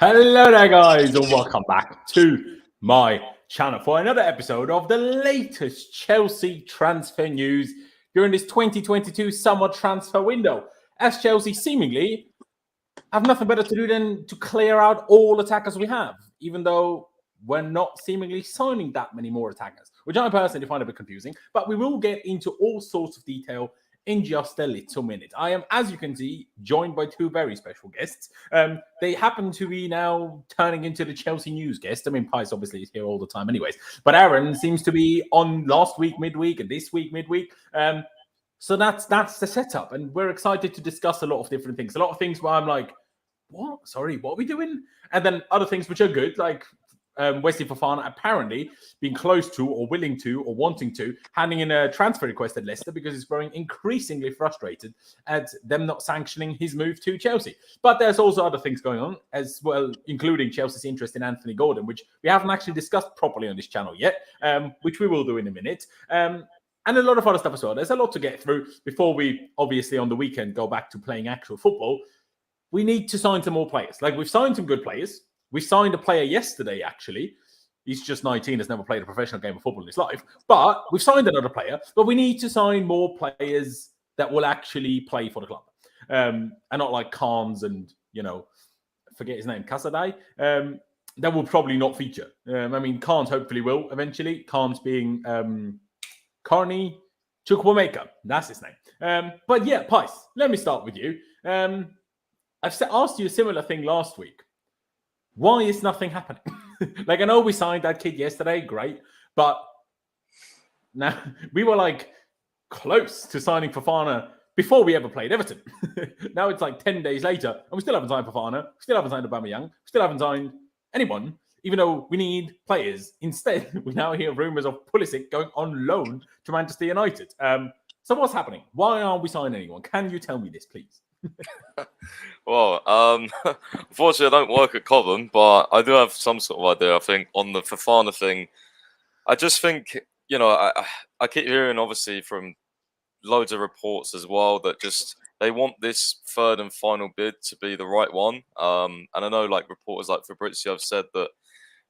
Hello there, guys, and welcome back to my channel for another episode of the latest Chelsea transfer news during this 2022 summer transfer window, as Chelsea seemingly have nothing better to do than to clear out all attackers we have, even though we're not seemingly signing that many more attackers, which I personally find a bit confusing, but we will get into all sorts of detail in just a little minute. I am, as you can see, joined by two very special guests. They happen to be now turning into the Chelsea news guest. I mean, Pice obviously is here all the time anyways, but Aaron seems to be on last week midweek and this week midweek. So that's the setup, and we're excited to discuss a lot of different things. A lot of things where I'm like, what? Sorry, what are we doing? And then other things which are good, like Wesley Fofana apparently being close to or willing to or wanting to handing in a transfer request at Leicester because he's growing increasingly frustrated at them not sanctioning his move to Chelsea. But there's also other things going on as well, including Chelsea's interest in Anthony Gordon, which we haven't actually discussed properly on this channel yet, which we will do in a minute. And a lot of other stuff as well. There's a lot to get through before we, obviously, on the weekend go back to playing actual football. We need to sign some more players. Like, we've signed some good players. We signed a player yesterday, actually. He's just 19, has never played a professional game of football in his life. But we've signed another player. But we need to sign more players that will actually play for the club. And not like Carnes and, forget his name, Casadei. That will probably not feature. I mean, Carnes hopefully will eventually. Carnes being Carney Chukwuemeka. That's his name. But yeah, Pice, let me start with you. I've asked you a similar thing last week. Why is nothing happening? Like, I know we signed that kid yesterday, great. But now we were like close to signing Fofana before we ever played Everton. Now it's like 10 days later, and we still haven't signed Fofana, we still haven't signed Aubameyang, we still haven't signed anyone, even though we need players. Instead, we now hear rumours of Pulisic going on loan to Manchester United. So what's happening? Why aren't we signing anyone? Can you tell me this, please? Well, unfortunately, I don't work at Cobham, but I do have some sort of idea. I think on the Fofana thing, I just think I keep hearing obviously from loads of reports as well that just they want this third and final bid to be the right one. And I know like reporters like Fabrizio have said that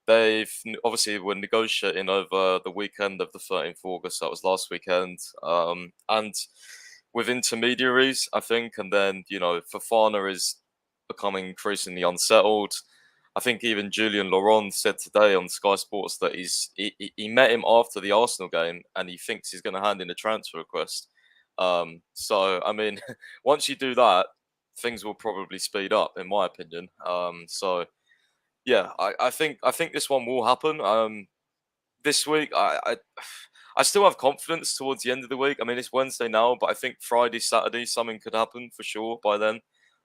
they've obviously were negotiating over the weekend of the 13th of August. That was last weekend, and with intermediaries, I think, and then, Fofana is becoming increasingly unsettled. I think even Julian Laurenz said today on Sky Sports that he met him after the Arsenal game and he thinks he's going to hand in a transfer request. So, I mean, once you do that, things will probably speed up, in my opinion. So, yeah, I think this one will happen. This week, I still have confidence towards the end of the week. I mean, it's Wednesday now, but I think Friday, Saturday, something could happen for sure by then.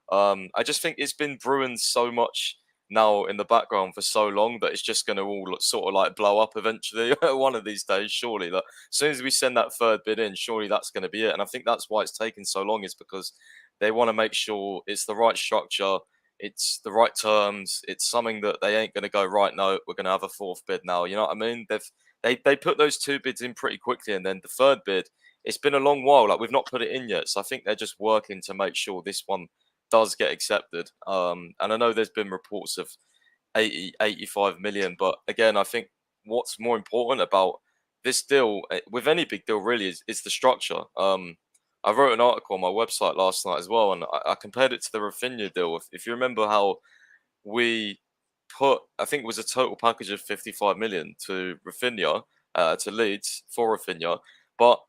I just think it's been brewing so much now in the background for so long that it's just going to all sort of like blow up eventually one of these days, surely. That as soon as we send that third bid in, surely that's going to be it. And I think that's why it's taken so long, is because they want to make sure it's the right structure, it's the right terms, it's something that they ain't going to go, right, no, we're going to have a fourth bid now. You know what I mean? They put those two bids in pretty quickly, and then the third bid, it's been a long while. Like, we've not put it in yet. So I think they're just working to make sure this one does get accepted. And I know there's been reports of 85 million. But again, I think what's more important about this deal, with any big deal really, is the structure. I wrote an article on my website last night as well, and I compared it to the Rafinha deal. If you remember how we put, I think it was a total package of 55 million to Rafinha, to Leeds for Rafinha. But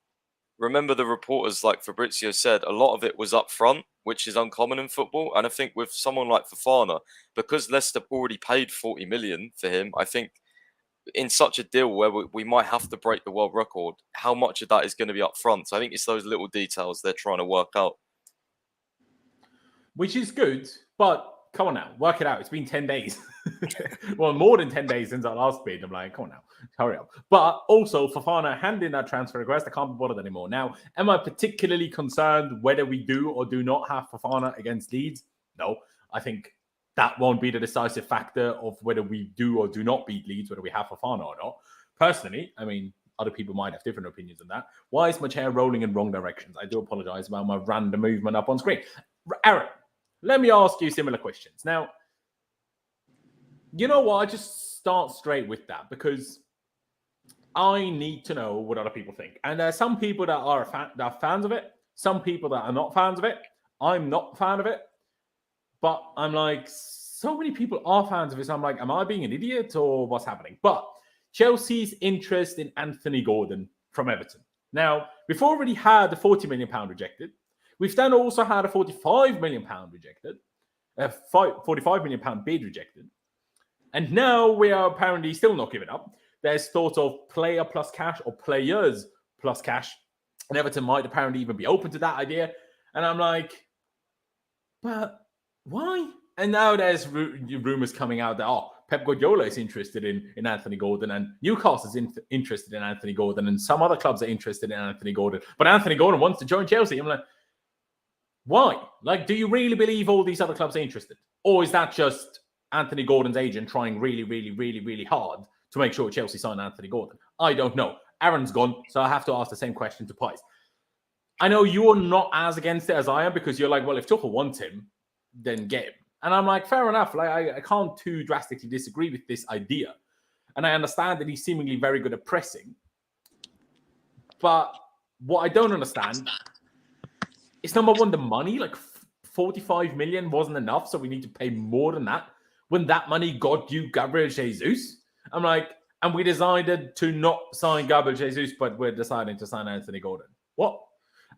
remember, the reporters like Fabrizio said, a lot of it was up front, which is uncommon in football. And I think with someone like Fofana, because Leicester already paid 40 million for him, I think in such a deal where we might have to break the world record, how much of that is going to be up front? So I think it's those little details they're trying to work out. Which is good, but come on now, work it out. It's been 10 days. Well, more than 10 days since I last bid. I'm like, come on now, hurry up. But also, Fofana handing that transfer request, I can't be bothered anymore. Now, am I particularly concerned whether we do or do not have Fofana against Leeds? No, I think that won't be the decisive factor of whether we do or do not beat Leeds, whether we have Fofana or not. Personally, I mean, other people might have different opinions on that. Why is my chair rolling in wrong directions? I do apologize about my random movement up on screen. Aaron, let me ask you similar questions. Now, You know what? I just start straight with that because I need to know what other people think. And there are some people that are fans of it, some people that are not fans of it. I'm not a fan of it, but I'm like, so many people are fans of it. So I'm like, am I being an idiot or what's happening? But Chelsea's interest in Anthony Gordon from Everton. Now, we've already had the £40 million rejected. We've then also had a £45 million rejected, a £45 million bid rejected. And now we are apparently still not giving up. There's thought of player plus cash or players plus cash. And Everton might apparently even be open to that idea. And I'm like, but why? And now there's rumors coming out that, Pep Guardiola is interested in Anthony Gordon and Newcastle's interested in Anthony Gordon and some other clubs are interested in Anthony Gordon. But Anthony Gordon wants to join Chelsea. I'm like, why? Like, do you really believe all these other clubs are interested? Or is that just Anthony Gordon's agent trying really, really, really, really hard to make sure Chelsea sign Anthony Gordon? I don't know. Aaron's gone, so I have to ask the same question to Pies. I know you're not as against it as I am because you're like, well, if Tuchel wants him, then get him. And I'm like, fair enough. Like, I can't too drastically disagree with this idea. And I understand that he's seemingly very good at pressing. But what I don't understand is, number one, the money. Like, 45 million wasn't enough, so we need to pay more than that. When that money got you Gabriel Jesus, I'm like, and we decided to not sign Gabriel Jesus, but we're deciding to sign Anthony Gordon. What?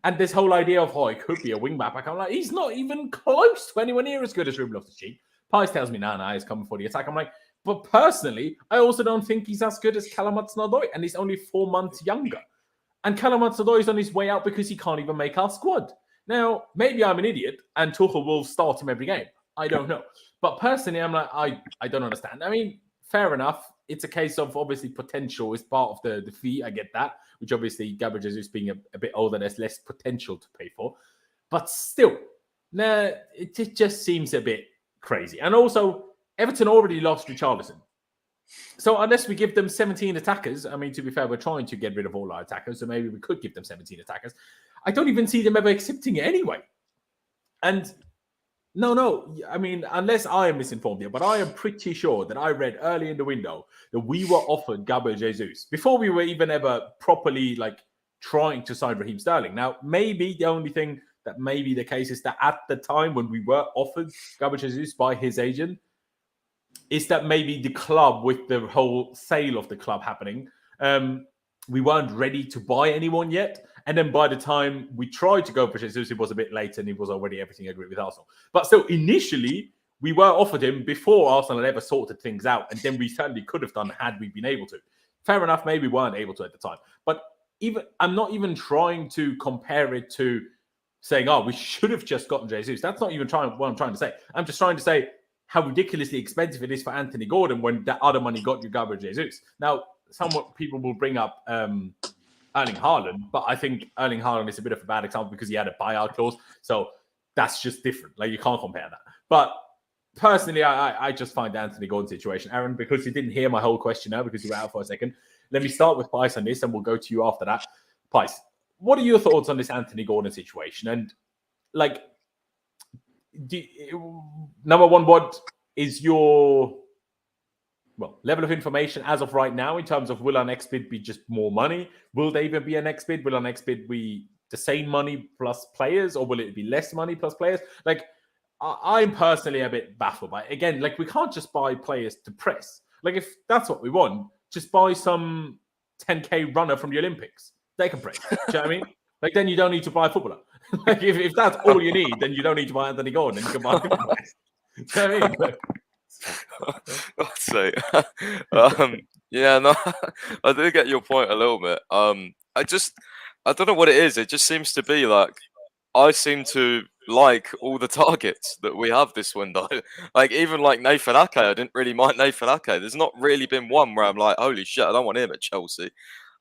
And this whole idea of, it could be a wing-back. I'm like, he's not even close to anywhere near as good as Ruben Loftus-Cheek. Pies tells me, nah, he's coming for the attack. I'm like, but personally, I also don't think he's as good as Callum Hudson-Odoi, and he's only 4 months younger. And Callum Hudson-Odoi is on his way out because he can't even make our squad. Now, maybe I'm an idiot, and Tuchel will start him every game. I don't know. But personally, I'm like, I don't understand. I mean, fair enough. It's a case of, obviously, potential is part of the fee. I get that, which obviously Gabriel Jesus being a bit older, there's less potential to pay for. But still, it just seems a bit crazy. And also, Everton already lost Richarlison. So unless we give them 17 attackers, I mean, to be fair, we're trying to get rid of all our attackers, so maybe we could give them 17 attackers. I don't even see them ever accepting it anyway. And no, I mean, unless I am misinformed here, but I am pretty sure that I read early in the window that we were offered Gabriel Jesus before we were even ever properly trying to sign Raheem Sterling. Now, maybe the only thing that may be the case is that at the time when we were offered Gabriel Jesus by his agent, is that maybe the club, with the whole sale of the club happening, we weren't ready to buy anyone yet. And then by the time we tried to go for Jesus, it was a bit late and it was already everything agreed with Arsenal. But still, initially, we were offered him before Arsenal had ever sorted things out. And then we certainly could have done had we been able to. Fair enough, maybe we weren't able to at the time. But I'm not even trying to compare it to saying, we should have just gotten Jesus. That's not even what I'm trying to say. I'm just trying to say how ridiculously expensive it is for Anthony Gordon when that other money got you Gabriel Jesus. Now, some people will bring up Erling Haaland, but I think Erling Haaland is a bit of a bad example because he had a buyout clause. So that's just different. You can't compare that. But personally, I just find the Anthony Gordon situation. Aaron, because you didn't hear my whole question now because you were out for a second, let me start with Pice on this and we'll go to you after that. Pice, what are your thoughts on this Anthony Gordon situation? And number one, what is your level of information as of right now in terms of, will our next bid be just more money? Will there even be a next bid? Will our next bid be the same money plus players, or will it be less money plus players? I'm personally a bit baffled by it. Again, we can't just buy players to press. If that's what we want, just buy some 10K runner from the Olympics. They can press. Do you know what I mean? Then you don't need to buy a footballer. If that's all you need, then you don't need to buy Anthony Gordon. You can buy him. Do you know what I mean? So, yeah, no, I do get your point a little bit. I don't know what it is. It just seems to be I seem to like all the targets that we have this window. Even Nathan Ake, I didn't really mind Nathan Ake. There's not really been one where I'm like, holy shit, I don't want him at Chelsea.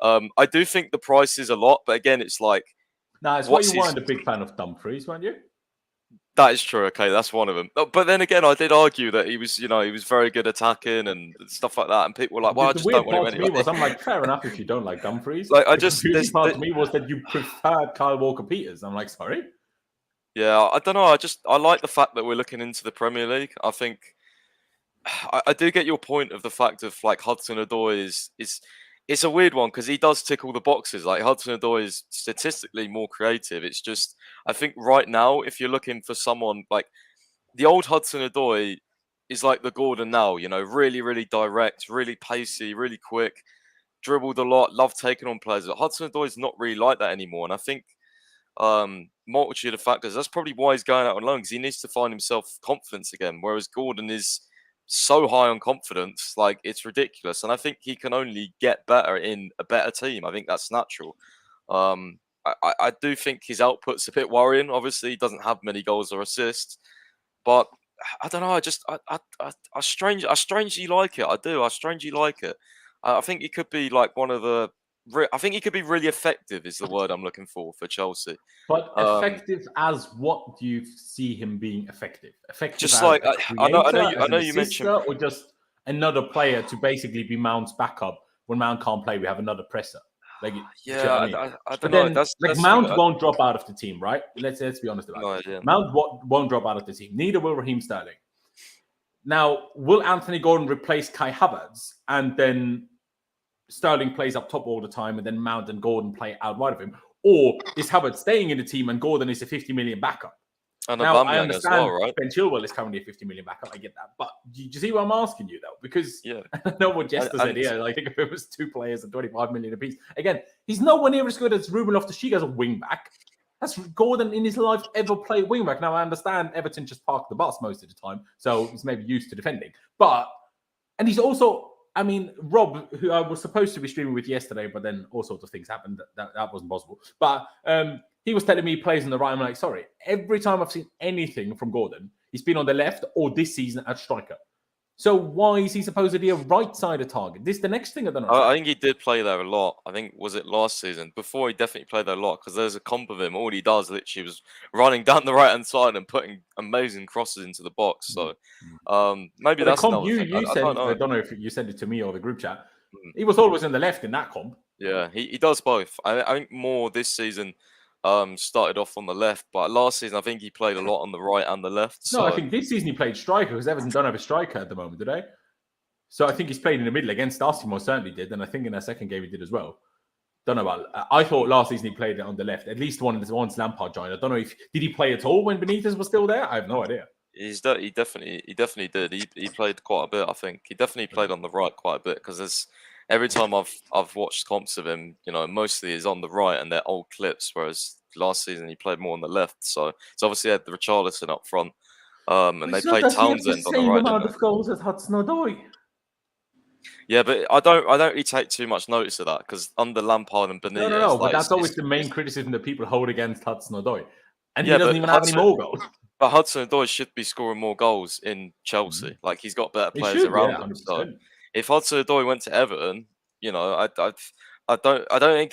I do think the price is a lot, but again, it's it's why you weren't a big fan of Dumfries, weren't you? That is true. Okay, that's one of them. But then again, I did argue that he was very good attacking and stuff like that. And people were like, "Well, I just don't want him anyway." I'm like, fair enough if you don't like Dumfries. The part to me was that you preferred Kyle Walker-Peters. I'm like, sorry. Yeah, I don't know. I like the fact that we're looking into the Premier League. I think I do get your point of the fact of like Hudson-Odoi is it's a weird one because he does tick all the boxes. Like Hudson-Odoi is statistically more creative. It's just I think right now, if you're looking for someone like the old Hudson-Odoi is like the Gordon now, really, really direct, really pacey, really quick, dribbled a lot, loved taking on players. But Hudson-Odoi is not really like that anymore. And I think multitude of factors. That's probably why he's going out on loan because he needs to find himself confidence again. Whereas Gordon is so high on confidence, like it's ridiculous. And I think he can only get better in a better team. I think that's natural. I do think his output's a bit worrying. Obviously, he doesn't have many goals or assists, but I don't know. I strangely like it. I do. I strangely like it. I think he could be like one of the. I think he could be really effective. Is the word I'm looking for Chelsea. But effective as what do you see him being effective? Effective just as like a creator, I know you mentioned, or just another player to basically be Mount's backup when Mount can't play. We have another presser. Like, yeah, you know what I mean? I don't But know. then, That's Mount won't drop out of the team, right? Let's be honest about no it. idea. Mount won't drop out of the team. Neither will Raheem Sterling. Now, will Anthony Gordon replace Kai Havertz and then Sterling plays up top all the time and then Mount and Gordon play out wide of him? Or is Havertz staying in the team and Gordon is a 50 million backup? And now, I Aubameyang understand as well, right? Ben Chilwell is currently a 50 million backup. I get that. But do you see what I'm asking you, though? Because Yeah. I know what Jester said here. I think if it was two players at 25 million apiece. Again, he's nowhere near as good as Ruben Loftus-Cheek as a wing-back. That's Gordon in his life ever played wing-back. Now, I understand Everton just parked the bus most of the time, so he's maybe used to defending. And he's also, I mean, Rob, who I was supposed to be streaming with yesterday, but then all sorts of things happened. That wasn't possible. But he was telling me he plays on the right. I'm like, sorry. Every time I've seen anything from Gordon, he's been on the left or this season at striker. So why is he supposedly a right-sided target? This is the next thing I don't know. I think he did play there a lot. I think, was it last season? Before, he definitely played there a lot because there's a comp of him. All he does literally was running down the right-hand side and putting amazing crosses into the box. So maybe that's another thing. I don't know if you sent it to me or the group chat. He was always in the left in that comp. Yeah, he does both. I think more this season started off on the left, but last season I think he played a lot on the right and the left. No, I think this season he played striker because Everton don't have a striker at the moment, do they? So I think he's played in the middle against us. He most certainly did, and I think in that second game he did as well. Don't know about. I thought last season he played it on the left. At least once Lampard joined. I don't know if did he play at all when Benitez was still there. I have no idea. He definitely did. He played quite a bit. I think he definitely played on the right quite a bit because every time I've watched comps of him, mostly he's on the right and they're old clips. Whereas last season he played more on the left. So it's obviously had the Richarlison up front, and they played Townsend on the right. Same amount of goals as Hudson-Odoi. Yeah, but I don't really take too much notice of that because under Lampard and Benitez, no, but that's always the main criticism that people hold against Hudson-Odoi, and he doesn't even have any more goals. But Hudson-Odoi should be scoring more goals in Chelsea. Like he's got better players around him. So if Hudson-Odoi went to Everton, I don't think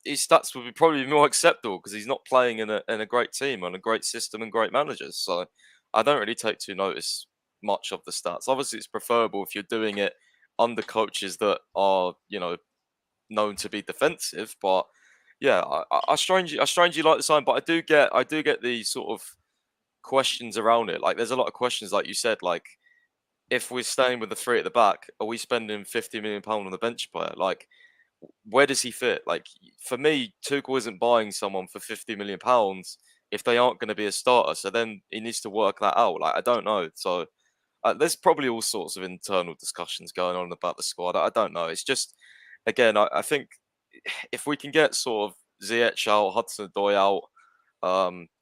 his stats would be probably more acceptable because he's not playing in a great team on a great system and great managers. So I don't really take too notice much of the stats. Obviously, it's preferable if you're doing it under coaches that are known to be defensive. But yeah, I strangely like the sign. But I do get the sort of questions around it. Like there's a lot of questions, like you said, like if we're staying with the three at the back, are we spending £50 million on the bench player? Like where does he fit? Like for me, Tuchel isn't buying someone for £50 million if they aren't going to be a starter. So then he needs to work that out. Like I don't know. So there's probably all sorts of internal discussions going on about the squad. I don't know. It's just, again, I think if we can get sort of Ziyech out, Hudson-Odoi out,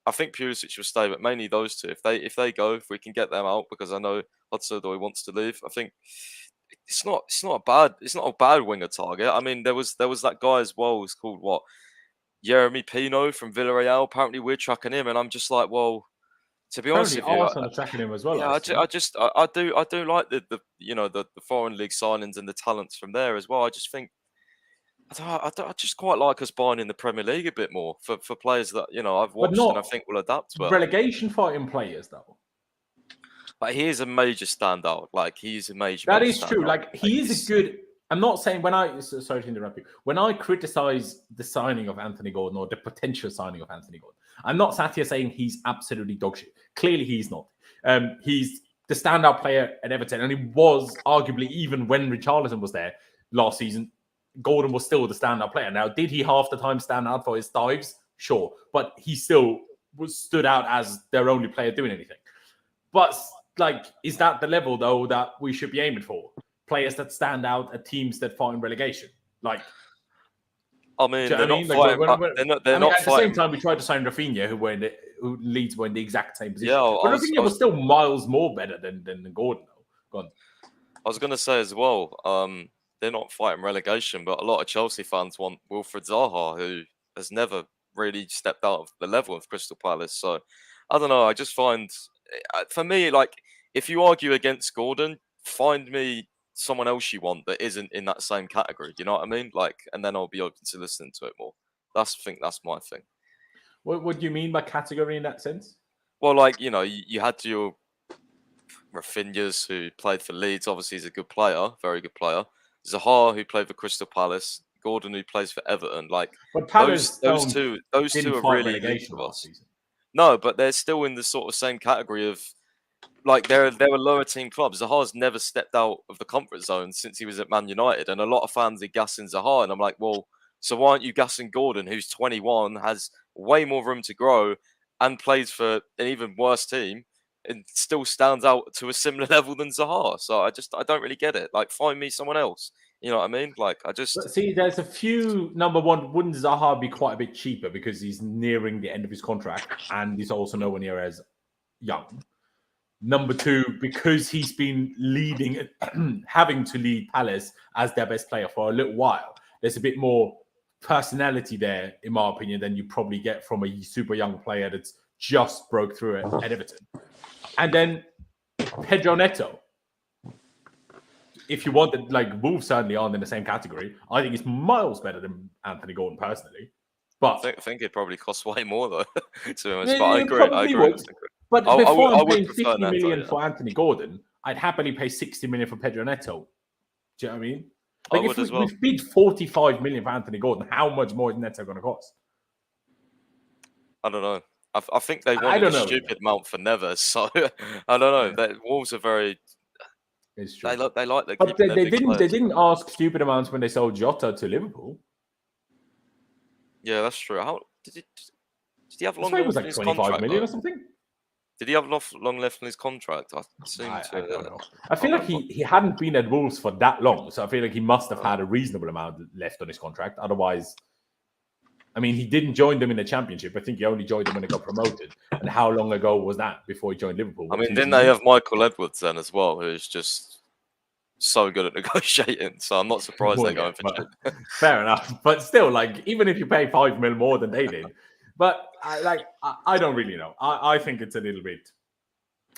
I think Pulisic will stay, but mainly those two. If they go, if we can get them out, because I know Hudson-Odoi wants to leave, I think it's not a bad winger target. I mean, there was that guy as well who's called what? Jeremy Pino from Villarreal. Apparently we're tracking him, and I'm just like, well, to be honest with you, Arsenal are tracking him as well. Yeah, I do like the foreign league signings and the talents from there as well. I just think I just quite like us buying in the Premier League a bit more for players that I've watched and I think will adapt well. Relegation fighting players though. But he is a major standout. Like he's a major. That is true. Like he is a good. I'm not saying sorry to interrupt you. When I criticize the signing of Anthony Gordon or the potential signing of Anthony Gordon, I'm not sat here saying he's absolutely dog shit. Clearly, he's not. He's the standout player at Everton, and he was arguably, even when Richarlison was there last season, Gordon was still the standout player. Now, did he half the time stand out for his dives? Sure, but he still stood out as their only player doing anything. But like, is that the level though that we should be aiming for? Players that stand out at teams that fight in relegation, like. I mean, They're not fighting. They're not at the fighting. same time, we tried to sign Rafinha, who Leeds were in the exact same position. Yeah, but Rafinha was still miles more better than Gordon. Though. Go on. I was going to say as well, they're not fighting relegation, but a lot of Chelsea fans want Wilfried Zaha, who has never really stepped out of the level of Crystal Palace. So I don't know. I just find, for me, like, if you argue against Gordon, find me someone else you want that isn't in that same category. You know what I mean? Like, and then I'll be open to listening to it more. I think that's my thing. What do you mean by category in that sense? Well, like, you had your Rafinhas, who played for Leeds. Obviously, he's a good player, very good player. Zaha, who played for Crystal Palace. Gordon, who plays for Everton. Like, but Palace those two are really linked to us. Season. No, but they're still in the sort of same category of, like, they're lower team clubs. Zaha's never stepped out of the comfort zone since he was at Man United, and a lot of fans are gassing Zaha, and I'm like, well, so why aren't you gassing Gordon, who's 21, has way more room to grow, and plays for an even worse team, and still stands out to a similar level than Zaha? So I don't really get it. Like, find me someone else. You know what I mean? Like, see, there's a few. Number one, wouldn't Zaha be quite a bit cheaper because he's nearing the end of his contract, and he's also nowhere near as young. Number two, because he's been leading, having to lead Palace as their best player for a little while. There's a bit more personality there, in my opinion, than you probably get from a super young player that's just broke through at Everton. And then Pedro Neto. If you wanted, like, Wolves certainly aren't in the same category. I think it's miles better than Anthony Gordon personally. But I think it probably costs way more though. To be honest, but I agree. But before I'm paying 50 Neto, million for Anthony Gordon, I'd happily pay 60 million for Pedro Neto. Do you know what I mean? Like, if we've bid 45 million for Anthony Gordon, how much more is Neto going to cost? I don't know. I think they wanted a stupid amount for Neves, so I don't know. Yeah. Wolves are very. It's true. They like the. But they didn't ask stupid amounts when they sold Jota to Liverpool. Yeah, that's true. How did he have long left? It was like 25 million or something. Did he have long left in his contract? I don't know. I feel like he hadn't been at Wolves for that long, so I feel like he must have had a reasonable amount left on his contract. Otherwise, I mean, he didn't join them in the Championship. I think he only joined them when they got promoted. And how long ago was that before he joined Liverpool? I mean, didn't they have Michael Edwards then as well, who's just so good at negotiating? So I'm not surprised they're going for it. Fair enough. But still, like, even if you pay 5 mil more than they did, but I don't really know. I think it's a little bit.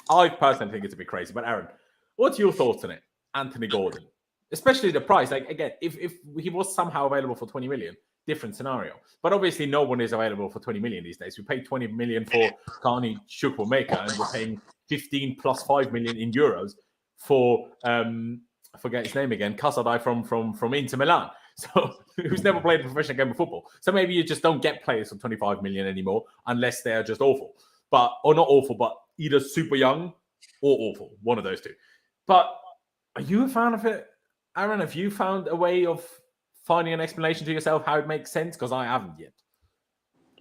I personally think it's a bit crazy. But Aaron, what's your thoughts on it? Anthony Gordon, especially the price. Like, again, if he was somehow available for 20 million, different scenario. But obviously, no one is available for 20 million these days. We paid 20 million for Carney Chukwuemeka, and we're paying 15 plus 5 million in euros for I forget his name again, Casadei from Inter Milan. So, who's never played a professional game of football. So maybe you just don't get players for 25 million anymore unless they're just awful. Or not awful, but either super young or awful. One of those two. But are you a fan of it? Aaron, have you found a way of finding an explanation to yourself how it makes sense? Because I haven't yet.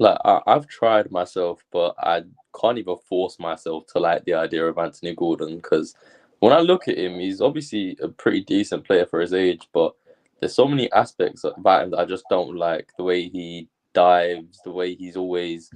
Like, I've tried myself, but I can't even force myself to like the idea of Anthony Gordon, because when I look at him, he's obviously a pretty decent player for his age, but there's so many aspects about him that I just don't like. The way he dives, the way he's always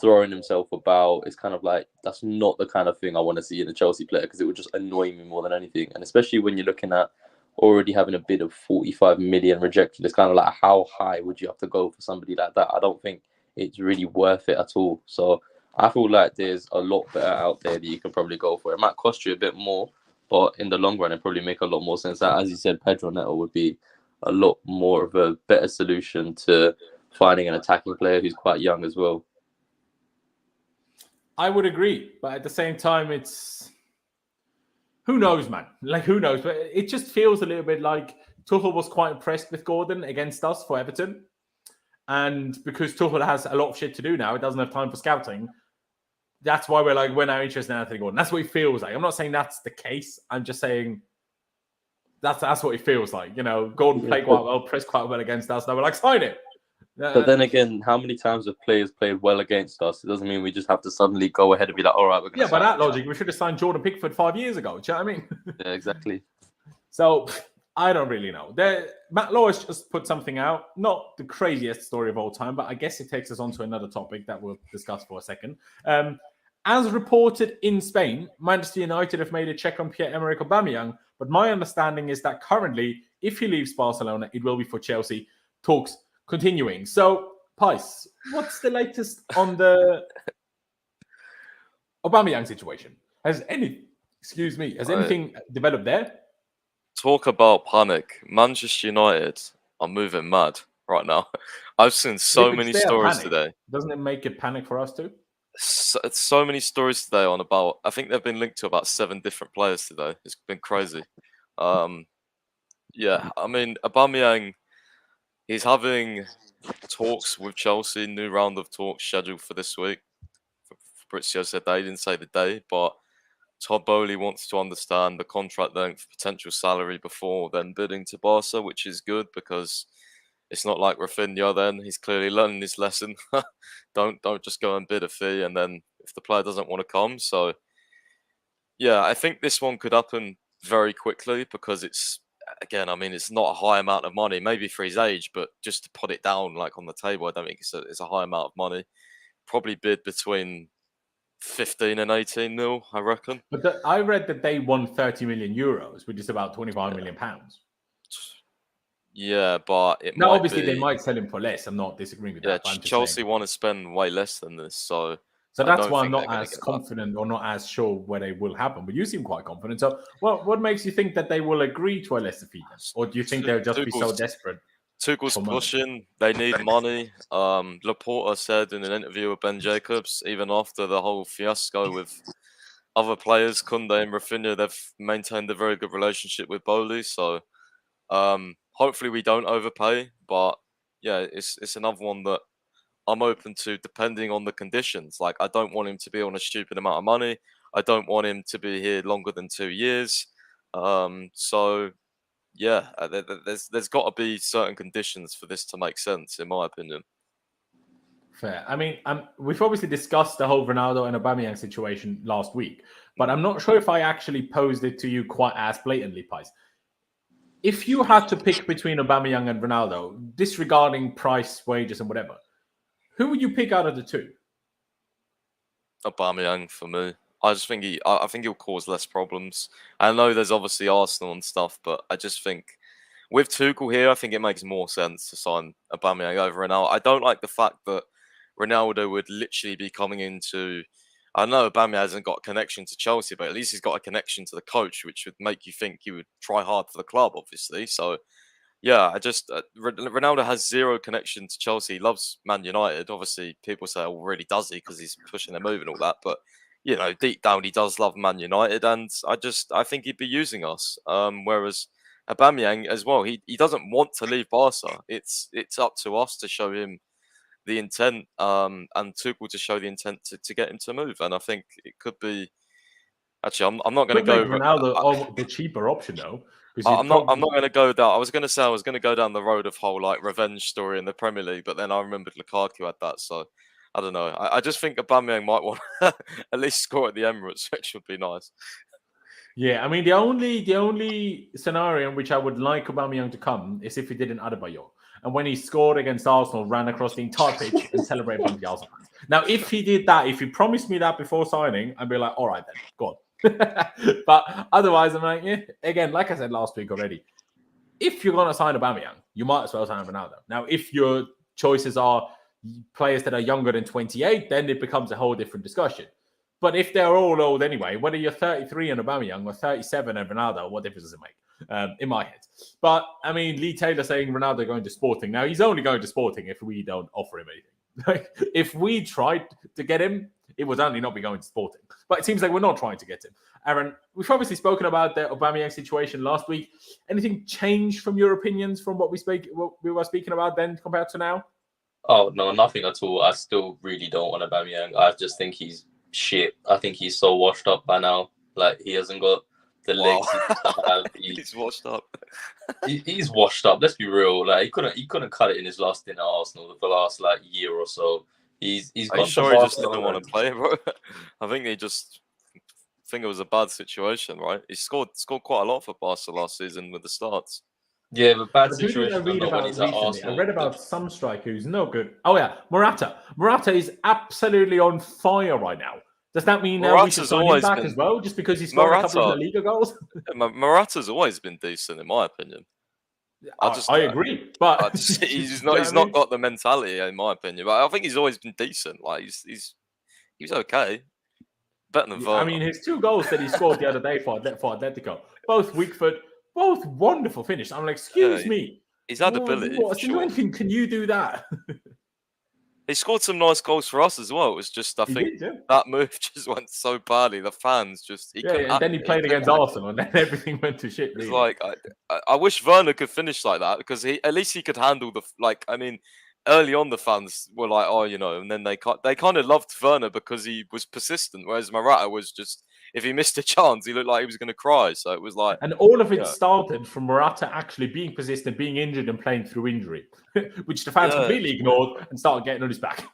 throwing himself about. It's kind of like, that's not the kind of thing I want to see in a Chelsea player, because it would just annoy me more than anything. And especially when you're looking at already having a bid of 45 million rejected, it's kind of like, how high would you have to go for somebody like that? I don't think it's really worth it at all. So I feel like there's a lot better out there that you can probably go for. It might cost you a bit more, but in the long run, it probably make a lot more sense. That, as you said, Pedro Neto would be a lot more of a better solution to finding an attacking player who's quite young as well. I would agree, but at the same time, it's who knows, man. Like, who knows? But it just feels a little bit like Tuchel was quite impressed with Gordon against us for Everton, and because Tuchel has a lot of shit to do now, it doesn't have time for scouting. that's why we're now interested in Anthony Gordon. That's what it feels like. I'm not saying that's the case. I'm just saying that's what it feels like. Gordon played quite well, pressed quite well against us. Now we're like, sign it. But then again, how many times have players played well against us? It doesn't mean we just have to suddenly go ahead and be like, all right, we're going to. Yeah, by that logic, we should have signed Jordan Pickford 5 years ago. Do you know what I mean? Yeah, exactly. So I don't really know. Matt Lawrence just put something out, not the craziest story of all time, but I guess it takes us on to another topic that we'll discuss for a second. As reported in Spain, Manchester United have made a check on Pierre-Emerick Aubameyang, but my understanding is that currently, if he leaves Barcelona, it will be for Chelsea. Talks continuing. So, Pice, what's the latest on the Aubameyang situation? Has anything developed there? Talk about panic. Manchester United are moving mad right now. I've seen so many stories today. Doesn't it make it panic for us too? So many stories today on about. I think they've been linked to about 7 different players today. It's been crazy. Yeah, I mean, Aubameyang, he's having talks with Chelsea. New round of talks scheduled for this week. Fabrizio said they didn't say the day, but Todd Boehly wants to understand the contract length, potential salary before then bidding to Barca, which is good because it's not like Rafinha then. He's clearly learning his lesson. Don't just go and bid a fee and then if the player doesn't want to come. So, yeah, I think this one could happen very quickly because it's not a high amount of money, maybe for his age, but just to put it down like on the table, I don't think it's a high amount of money. Probably bid between 15 and 18 mil, I reckon. But I read that they won 30 million euros, which is about 25 million pounds. Yeah, but they might sell him for less. I'm not disagreeing with that. Yeah, Chelsea want to spend way less than this, so that's why I'm not as confident or not as sure whether it will happen. But you seem quite confident. So, what makes you think that they will agree to a lesser fee, or do you think they'll just be so desperate? Tuchel's pushing. They need money. Laporta said in an interview with Ben Jacobs, even after the whole fiasco with other players, Koundé and Rafinha, they've maintained a very good relationship with Boehly. So, hopefully we don't overpay. But yeah, it's another one that I'm open to depending on the conditions. Like, I don't want him to be on a stupid amount of money. I don't want him to be here longer than 2 years. So, yeah, there's got to be certain conditions for this to make sense, in my opinion. Fair. I mean, we've obviously discussed the whole Ronaldo and Aubameyang situation last week, but I'm not sure if I actually posed it to you quite as blatantly, Pice. If you had to pick between Aubameyang and Ronaldo, disregarding price, wages, and whatever, who would you pick out of the two? Aubameyang for me. I just think I think he'll cause less problems. I know there's obviously Arsenal and stuff, but I just think with Tuchel here, I think it makes more sense to sign Aubameyang over Ronaldo. I don't like the fact that Ronaldo would literally be coming into. I know Aubameyang hasn't got a connection to Chelsea, but at least he's got a connection to the coach, which would make you think he would try hard for the club, obviously. So, yeah, I just Ronaldo has zero connection to Chelsea. He loves Man United. Obviously, people say, "Oh, really does he?" Because he's pushing their move and all that. But you know, deep down, he does love Man United, and I think he'd be using us. Whereas Aubameyang as well, he doesn't want to leave Barca. It's up to us to show him the intent, and Tuchel to show the intent to get him to move. And I think it could be. Actually, I'm not going to go Ronaldo the cheaper option though. I'm not going to go down. I was going to go down the road of whole like revenge story in the Premier League, but then I remembered Lukaku had that, so I don't know. I just think Aubameyang might want to at least score at the Emirates, which would be nice. Yeah, I mean the only scenario in which I would like Aubameyang to come is if he did an Adebayor, and when he scored against Arsenal, ran across the entire pitch and celebrated from the Arsenal fans. Now, if he did that, if he promised me that before signing, I'd be like, all right then, go on. But otherwise, I'm like, yeah, again, like I said last week already, if you're going to sign Aubameyang, you might as well sign Ronaldo. Now, if your choices are players that are younger than 28, then it becomes a whole different discussion. But if they're all old anyway, whether you're 33 and Aubameyang or 37 and Ronaldo, what difference does it make? In my head. But, I mean, Lee Taylor saying Ronaldo going to Sporting. Now, he's only going to Sporting if we don't offer him anything. If we tried to get him, it would only not be going to Sporting. But it seems like we're not trying to get him. Aaron, we've obviously spoken about the Aubameyang situation last week. Anything changed from your opinions from what we were speaking about then compared to now? Oh, no, nothing at all. I still really don't want Aubameyang. I just think he's shit. I think he's so washed up by now. Like, he hasn't got the legs he used to have. He's washed up. He's washed up. Let's be real. Like, he couldn't cut it in his last stint at Arsenal for the last like year or so. He's Are got you sure the he just didn't Barcelona. want to play, bro? I think they just think it was a bad situation, right? He scored quite a lot for Barca last season with the starts. Yeah, but bad But who did I situation. read When about he's at recently? Arsenal. I read about some striker who's no good. Oh yeah, Morata. Morata is absolutely on fire right now. Does that mean now we should Morata's sign him always back been- as well, just because he scored a couple of La Morata- Liga goals? Morata's always been decent, in my opinion. I agree, but He's You know what I mean? not got the mentality, in my opinion. But I think he's always been decent. Like he's okay, better than Werner. I mean, his 2 goals that he scored the other day for Atletico, both weak foot, both wonderful finish. I'm like, excuse me. He's had ability. What, For sure. can you do that? He scored some nice goals for us as well. It was just, I He think did, yeah. that move just went so badly. The fans just, And then he played against Arsenal, and then everything went to shit. It's Really. like I wish Werner could finish like that because at least he could handle the like. I mean, early on the fans were like, oh, you know, and then they kind of loved Werner because he was persistent, whereas Morata was just, if he missed a chance, he looked like he was going to cry. So it was like, And all of it started from Morata actually being persistent, being injured, and playing through injury, which the fans completely ignored and started getting on his back.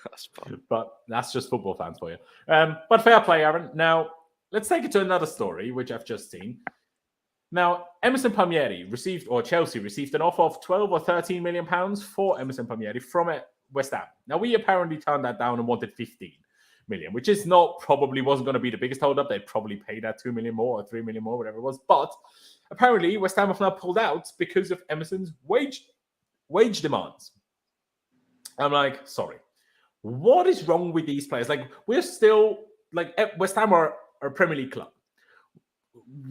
that's fun. But that's just football fans for you. But fair play, Aaron. Now, let's take it to another story, which I've just seen. Now, Emerson Palmieri Chelsea received an offer of 12 or 13 million pounds for Emerson Palmieri from West Ham. Now, we apparently turned that down and wanted 15 million, which is probably wasn't going to be the biggest holdup. They probably paid that 2 million more or 3 million more, whatever it was. But apparently, West Ham have now pulled out because of Emerson's wage demands. I'm like, sorry. What is wrong with these players? Like, we're still, like, West Ham are a Premier League club.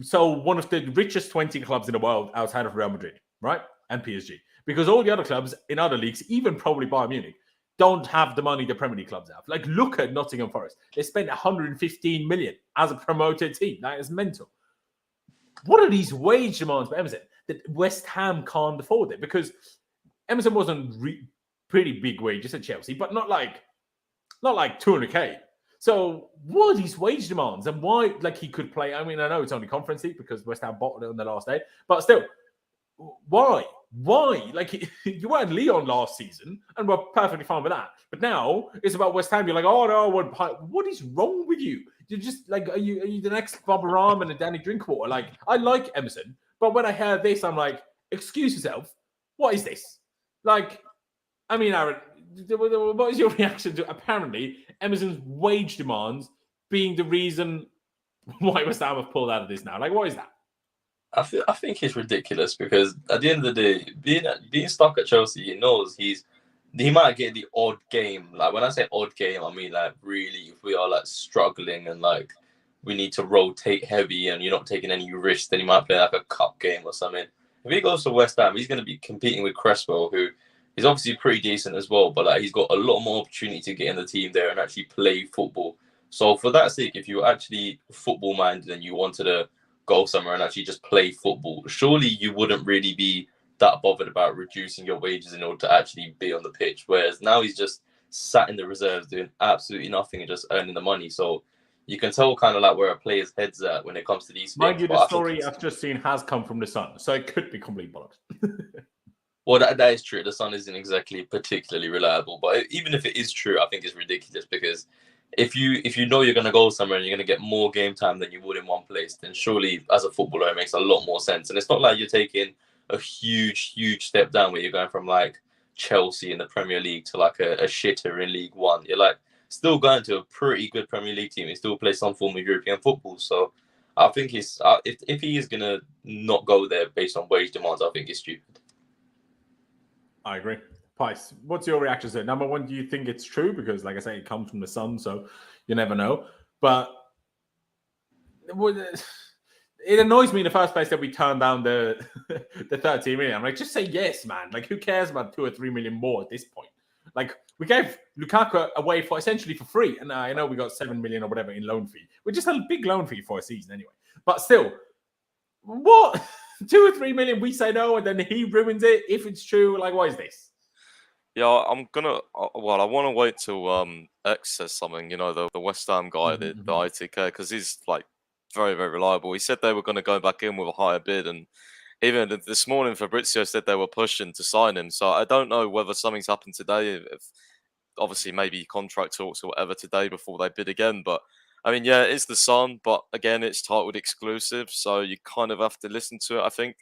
So one of the richest 20 clubs in the world outside of Real Madrid, right? And PSG. Because all the other clubs in other leagues, even probably Bayern Munich, don't have the money the Premier League clubs have. Like, look at Nottingham Forest. They spent 115 million as a promoted team. That is mental. What are these wage demands for Emerson that West Ham can't afford it? Because Emerson wasn't pretty big wages at Chelsea, but not like 200k. So what are these wage demands and why? Like, he could play. I mean, I know it's only Conference League because West Ham bought it on the last day, but still, why? Like, you were at Lyon last season and we're perfectly fine with that. But now it's about West Ham. You're like, oh no, what is wrong with you? You're just like, are you the next Bob Rahman and Danny Drinkwater? Like, I like Emerson, but when I hear this, I'm like, excuse yourself. What is this? Like, I mean, Aaron, what is your reaction to apparently Emerson's wage demands being the reason why West Ham have pulled out of this now? Like, what is that? I think it's ridiculous because at the end of the day, being stuck at Chelsea, he knows he might get the odd game. Like, when I say odd game, I mean, like, really, if we are like struggling and like we need to rotate heavy and you're not taking any risks, then he might play like a cup game or something. If he goes to West Ham, he's going to be competing with Cresswell, who is obviously pretty decent as well, but like, he's got a lot more opportunity to get in the team there and actually play football. So for that sake, if you're actually football minded and you wanted to go somewhere and actually just play football, surely you wouldn't really be that bothered about reducing your wages in order to actually be on the pitch. Whereas now he's just sat in the reserves doing absolutely nothing and just earning the money. So you can tell kind of like where a player's head's at when it comes to these things. Mind you, the story I've just seen has come from the Sun, so it could be complete bollocks. Well, that is true. The Sun isn't exactly particularly reliable, but even if it is true, I think it's ridiculous because if you know you're going to go somewhere and you're going to get more game time than you would in one place, then surely as a footballer it makes a lot more sense. And it's not like you're taking a huge step down where you're going from like Chelsea in the Premier League to like a shitter in League One. You're like still going to a pretty good Premier League team. You still play some form of European football. So I think if he is going to not go there based on wage demands, I think it's stupid. I agree. Pice, what's your reaction to it? Number one, do you think it's true? Because, like I say, it comes from the Sun, so you never know. But it annoys me in the first place that we turned down the 13 million. I'm like, just say yes, man. Like, who cares about 2 or 3 million more at this point? Like, we gave Lukaku away for essentially for free. And I know we got 7 million or whatever in loan fee, which is a big loan fee for a season anyway. But still, what? 2 or 3 million, we say no, and then he ruins it if it's true. Like, what is this? Yeah, I'm gonna. Well, I want to wait till X says something. The West Ham guy, the ITK, because he's like very, very reliable. He said they were going to go back in with a higher bid, and even this morning, Fabrizio said they were pushing to sign him. So I don't know whether something's happened today. If obviously maybe contract talks or whatever today before they bid again. But I mean, yeah, it's the Sun, but again, it's titled exclusive, so you kind of have to listen to it, I think.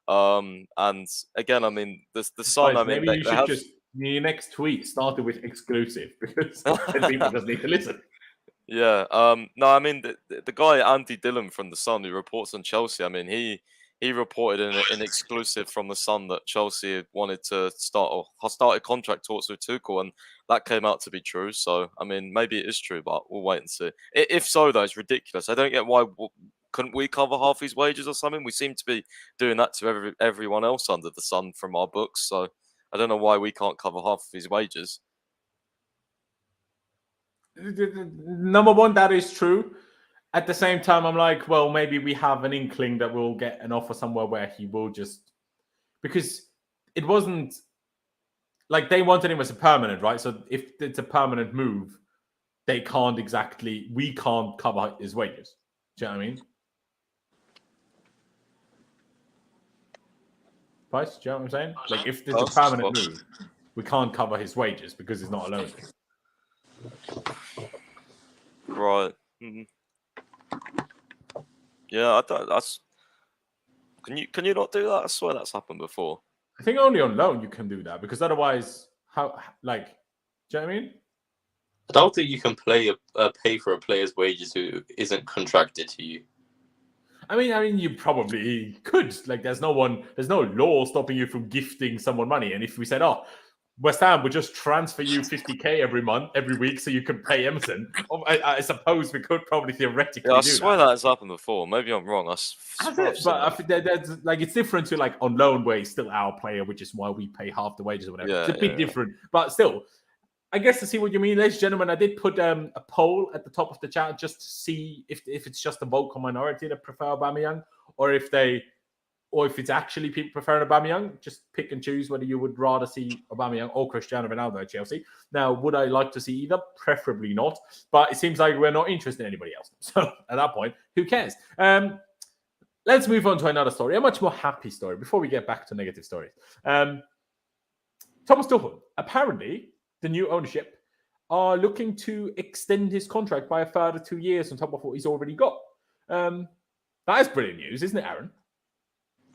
And again, I mean, the Sun. Guys, I mean, maybe you they should have. just your next tweet started with exclusive because then people just need to listen. Yeah. No, I mean the guy Andy Dillon from the Sun who reports on Chelsea. I mean he reported in an exclusive from the Sun that Chelsea wanted to started contract talks with Tuchel, and that came out to be true. So I mean maybe it is true, but we'll wait and see. If so, though, it's ridiculous. I don't get why. Couldn't we cover half his wages or something? We seem to be doing that to everyone else under the sun from our books. So I don't know why we can't cover half of his wages. Number one, that is true. At the same time, I'm like, well, maybe we have an inkling that we'll get an offer somewhere where he will just... Because it wasn't... Like, they wanted him as a permanent, right? So if it's a permanent move, we can't cover his wages. Do you know what I mean? Price, do you know what I'm saying? Like, if it's a permanent move, we can't cover his wages because he's not a loan. Right. Mm-hmm. Yeah, I don't. That's. Can you not do that? I swear that's happened before. I think only on loan you can do that because otherwise, how? Like, do you know what I mean? I don't think you can pay for a player's wages who isn't contracted to you. I mean, you probably could. Like, there's no law stopping you from gifting someone money. And if we said, oh, West Ham would just transfer you 50k every week so you could pay Emerson, I suppose we could probably theoretically do that. I swear that has happened before. Maybe I'm wrong. But I think that's like it's different to like on loan where he's still our player, which is why we pay half the wages or whatever. Yeah, it's a bit different, but still. I guess to see what you mean, ladies and gentlemen, I did put a poll at the top of the chat just to see if it's just a vocal minority that prefer Aubameyang, or if it's actually people preferring Aubameyang. Just pick and choose whether you would rather see Aubameyang or Cristiano Ronaldo at Chelsea. Now, would I like to see either? Preferably not, but it seems like we're not interested in anybody else. So at that point, who cares? Let's move on to another story, a much more happy story before we get back to negative stories. Thomas Tuchel, apparently, the new ownership are looking to extend his contract by a further 2 years on top of what he's already got. That is brilliant news, isn't it, Aaron?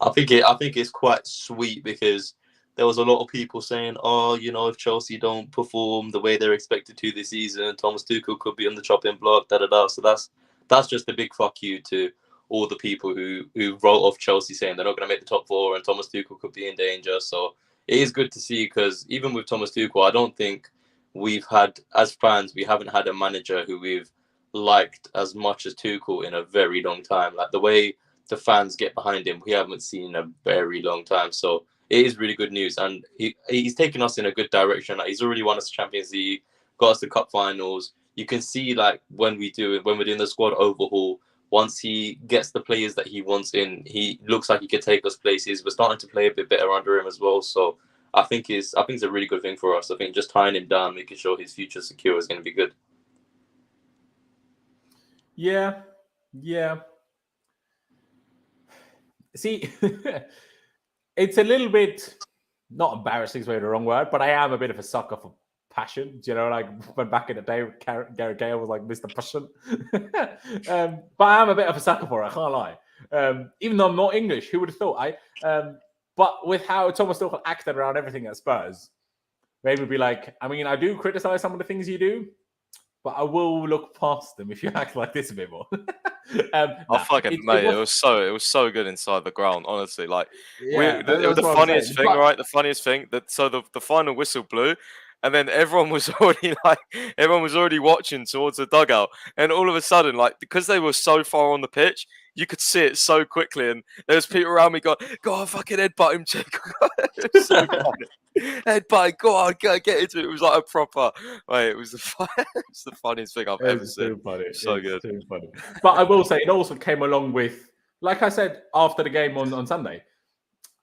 I think it's quite sweet because there was a lot of people saying, oh, if Chelsea don't perform the way they're expected to this season, Thomas Tuchel could be on the chopping block, da-da-da. So that's just a big fuck you to all the people who wrote off Chelsea saying they're not going to make the top four and Thomas Tuchel could be in danger. So it is good to see because even with Thomas Tuchel, I don't think we haven't had a manager who we've liked as much as Tuchel in a very long time. Like the way the fans get behind him, we haven't seen in a very long time. So it is really good news. And he's taken us in a good direction. Like he's already won us the Champions League, got us to cup finals. You can see like when we're doing the squad overhaul, once he gets the players that he wants in, he looks like he could take us places. We're starting to play a bit better under him as well. So I think it's a really good thing for us. I think just tying him down, making sure his future secure is going to be good. Yeah. See, it's a little bit, not embarrassing is maybe the wrong word, but I am a bit of a sucker for passion. Like when back in the day, Gareth Gale was like Mr. Passion. But I am a bit of a sucker for it, I can't lie. Even though I'm not English, who would have thought? But with how Thomas Tuchel acted around everything at Spurs, maybe be like, I mean, I do criticize some of the things you do, but I will look past them if you act like this a bit more. Mate, it was so good inside the ground, honestly. Like, yeah, the funniest thing, right? The funniest thing the final whistle blew, and then everyone was already watching towards the dugout, and all of a sudden, like because they were so far on the pitch, you could see it so quickly, and there was people around me going, "Go on, fucking headbutt him, Chick." It was so funny. Headbutt, go on, get into it. It was like a proper. It was the funniest thing I've ever seen. So good. Too funny. But I will say, it also came along with, like I said after the game on Sunday,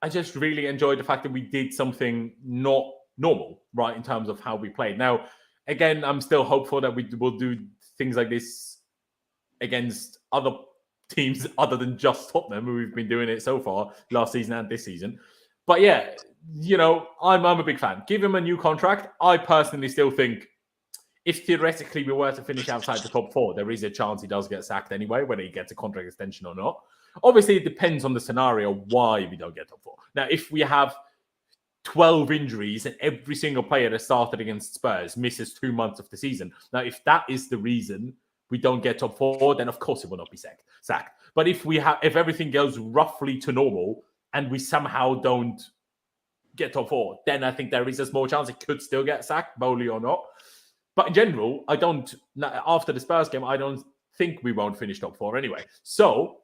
I just really enjoyed the fact that we did something not normal, right, in terms of how we played. Now, again, I'm still hopeful that we will do things like this against other teams other than just Tottenham, who we've been doing it so far last season and this season. But yeah, I'm a big fan. Give him a new contract. I personally still think if theoretically we were to finish outside the top 4, there is a chance he does get sacked anyway, whether he gets a contract extension or not. Obviously, it depends on the scenario why we don't get top 4. Now, if we have 12 injuries and every single player that started against Spurs misses 2 months of the season, now if that is the reason we don't get top 4, then of course it will not be sacked. But if everything goes roughly to normal and we somehow don't get top 4, then I think there is a small chance it could still get sacked, Boehly or not. But in general, after the Spurs game, I don't think we won't finish top 4 anyway. So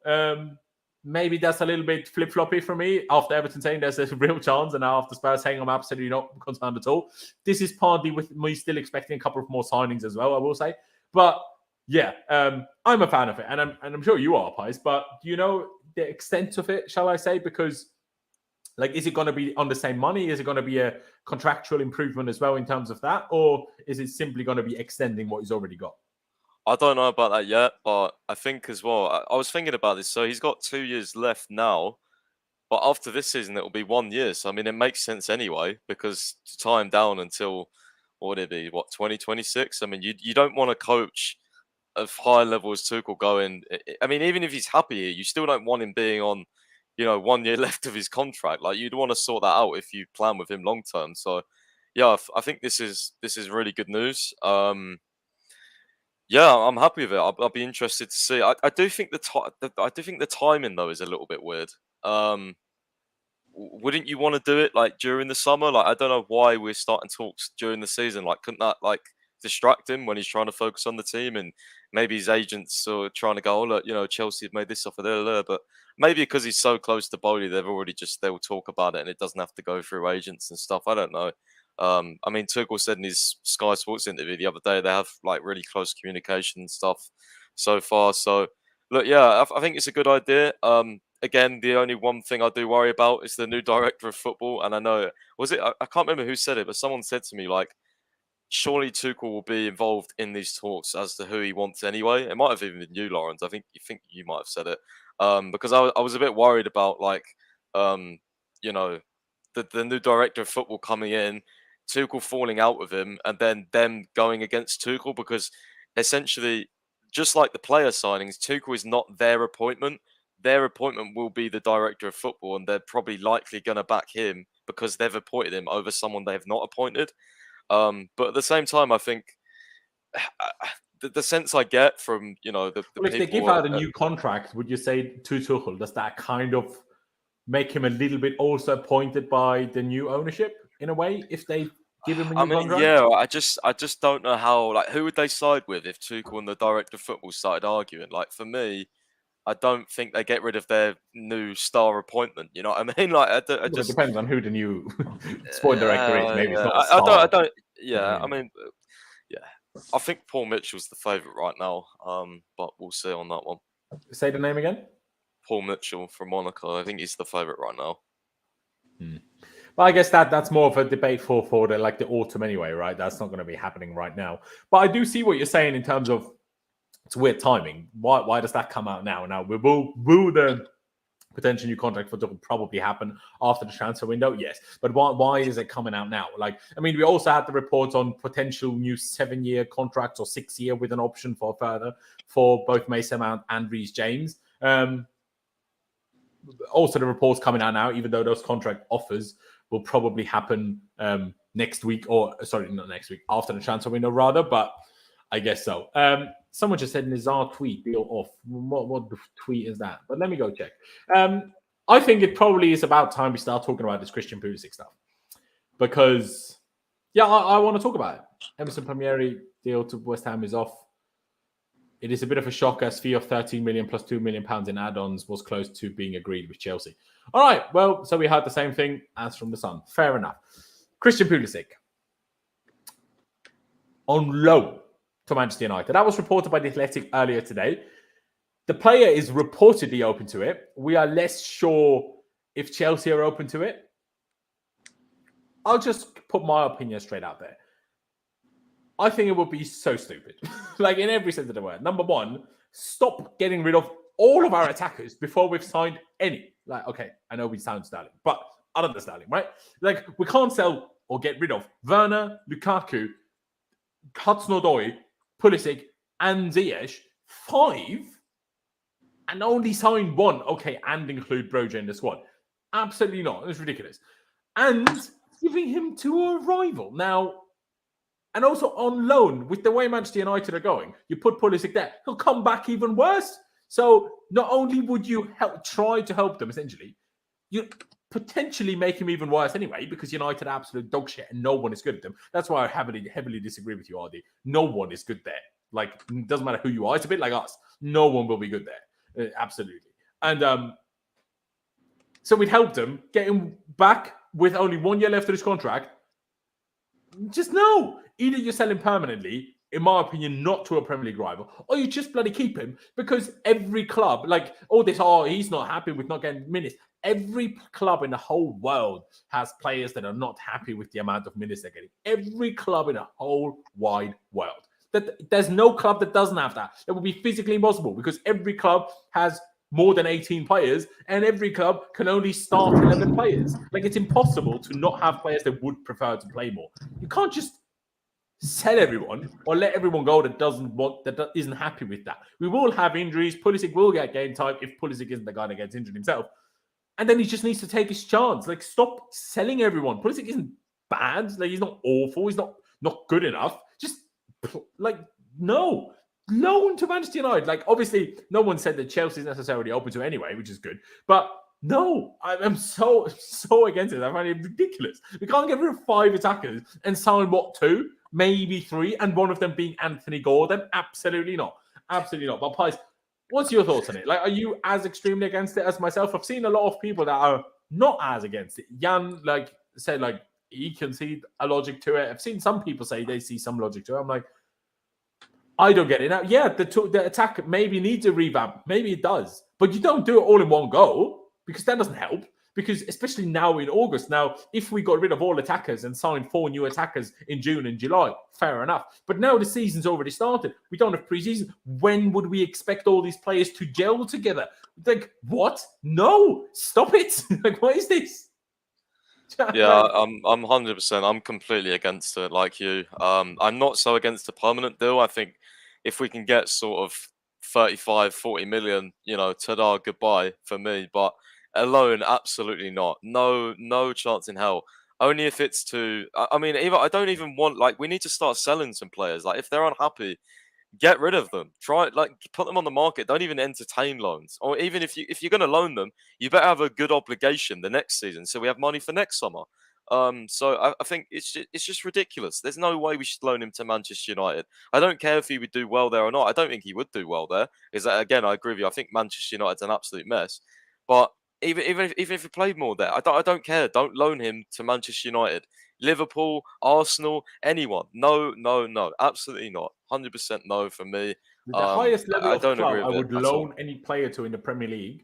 maybe that's a little bit flip-floppy for me after Everton saying there's a real chance, and now after Spurs saying I'm absolutely not concerned at all. This is partly with me still expecting a couple of more signings as well, I will say. But yeah, I'm a fan of it, and I'm sure you are, Pies. But do you know the extent of it, shall I say? Because is it going to be on the same money? Is it going to be a contractual improvement as well in terms of that? Or is it simply going to be extending what he's already got? I don't know about that yet, but I think as well, I was thinking about this. So he's got 2 years left now, but after this season, it will be 1 year. So, I mean, it makes sense anyway, because to tie him down until, what would it be, 2026? I mean, you don't want to coach of high level as Tuchel going. I mean, even if he's happy here, you still don't want him being on, 1 year left of his contract. Like, you'd want to sort that out if you plan with him long term. So, yeah, I think this is really good news. Yeah, I'm happy with it. I'll be interested to see. I do think the timing though is a little bit weird. Wouldn't you want to do it like during the summer? Like, I don't know why we're starting talks during the season. Like, couldn't that distract him when he's trying to focus on the team? And maybe his agents are trying to go, oh look, Chelsea have made this offer there. But maybe because he's so close to Boehly, they'll talk about it, and it doesn't have to go through agents and stuff. I don't know. I mean, Tuchel said in his Sky Sports interview the other day they have really close communication and stuff so far. So, look, yeah, I think it's a good idea. Again, the only one thing I do worry about is the new director of football. And I know, I can't remember who said it, but someone said to me, surely Tuchel will be involved in these talks as to who he wants anyway. It might have even been you, Laurenz. I think you might have said it. Because I was a bit worried about, the new director of football coming in, Tuchel falling out with him, and then them going against Tuchel, because essentially, just like the player signings, Tuchel is not their appointment. Their appointment will be the director of football, and they're probably likely going to back him because they've appointed him over someone they have not appointed. But at the same time, I think the sense I get from the well, people, if they give out a new contract, would you say to Tuchel, does that kind of make him a little bit also appointed by the new ownership in a way if they give him a new contract? Yeah, I just don't know how. Who would they side with if Tuchel and the director of football started arguing? For me, I don't think they get rid of their new star appointment. You know what I mean? It depends on who the new sport director is. Maybe it's not a star. I don't. Yeah, I mean, yeah. I think Paul Mitchell's the favourite right now. But we'll see on that one. Say the name again. Paul Mitchell from Monaco. I think he's the favourite right now. But I guess that's more of a debate for the autumn anyway, right? That's not going to be happening right now. But I do see what you're saying in terms of it's weird timing. Why does that come out now? Now, will the potential new contract for Tuchel probably happen after the transfer window? Yes. But why is it coming out now? We also had the reports on potential new 7-year contracts or 6-year with an option for further for both Mason Mount and Reece James. Also, the reports coming out now, even though those contract offers will probably happen next week, not next week, after the transfer window rather, but I guess so. Someone just said Nizar tweet, deal off. What tweet is that? But let me go check. I think it probably is about time we start talking about this Christian Pulisic stuff. Because, yeah, I want to talk about it. Emerson Palmieri deal to West Ham is off. It is a bit of a shock as fee of 13 million plus £2 million in add-ons was close to being agreed with Chelsea. All right, well, so we heard the same thing as from the Sun. Fair enough. Christian Pulisic on loan to Manchester United. That was reported by The Athletic earlier today. The player is reportedly open to it. We are less sure if Chelsea are open to it. I'll just put my opinion straight out there. I think it would be so stupid, like in every sense of the word. Number one, stop getting rid of all of our attackers before we've signed any. Like, okay, I know we signed Sterling, but other than Sterling, right? Like, we can't sell or get rid of Werner, Lukaku, Hudson-Odoi, Pulisic, and Ziyech, 5, and only sign 1. Okay, and include Broja in the squad. Absolutely not. It's ridiculous. And giving him to a rival. Now, and also on loan, with the way Manchester United are going, you put Pulisic there, he'll come back even worse. So not only would you try to help them, essentially, you potentially make him even worse anyway, because United are absolute dog shit and no one is good at them. That's why I heavily disagree with you, Ardy. No one is good there. Like, it doesn't matter who you are. It's a bit like us. No one will be good there. Absolutely. And so we'd help them get him back with only 1 year left of his contract. Just no. Either you sell him permanently, in my opinion, not to a Premier League rival, or you just bloody keep him, because every club, like all this, he's not happy with not getting minutes. Every club in the whole world has players that are not happy with the amount of minutes they're getting. Every club in the whole wide world. There's no club that doesn't have that. It would be physically impossible, because every club has more than 18 players, and every club can only start 11 players. Like, it's impossible to not have players that would prefer to play more. You can't just sell everyone or let everyone go that isn't happy with that. We will have injuries. Pulisic will get game time if Pulisic isn't the guy that gets injured himself. And then he just needs to take his chance. Like, stop selling everyone. Pulisic isn't bad. Like, he's not awful. He's not good enough. Just, like, no. Loan to Manchester United. Like, obviously, no one said that Chelsea is necessarily open to anyway, which is good. But no, I'm so against it. I find it ridiculous. We can't get rid of 5 attackers and sign, 2? Maybe 3, and one of them being Anthony Gordon. Absolutely not. Absolutely not. But Pies, what's your thoughts on it? Like, are you as extremely against it as myself? I've seen a lot of people that are not as against it. Jan, said he can see a logic to it. I've seen some people say they see some logic to it. I'm like, I don't get it. Now, yeah, the attack maybe needs a revamp. Maybe it does. But you don't do it all in one go, because that doesn't help. Because especially now in August, if we got rid of all attackers and signed 4 new attackers in June and July, fair enough. But now the season's already started. We don't have preseason. When would we expect all these players to gel together? Like, what? No, stop it. Like, what is this? Yeah, I'm 100%. I'm completely against it, like you. I'm not so against a permanent deal. I think if we can get sort of 35, 40 million, ta-da, goodbye for me. But alone, absolutely not. No chance in hell. Only if it's to. I mean, I don't even want. We need to start selling some players. Like, if they're unhappy, get rid of them. Try put them on the market. Don't even entertain loans. Or even if you're going to loan them, you better have a good obligation the next season, so we have money for next summer. So I think it's just ridiculous. There's no way we should loan him to Manchester United. I don't care if he would do well there or not. I don't think he would do well there. Again, I agree with you. I think Manchester United's an absolute mess. But even if he played more there, I don't care. Don't loan him to Manchester United. Liverpool, Arsenal, anyone. No, absolutely not. 100% no for me. The highest level I of don't club agree I with would it at loan all. any player to in the Premier League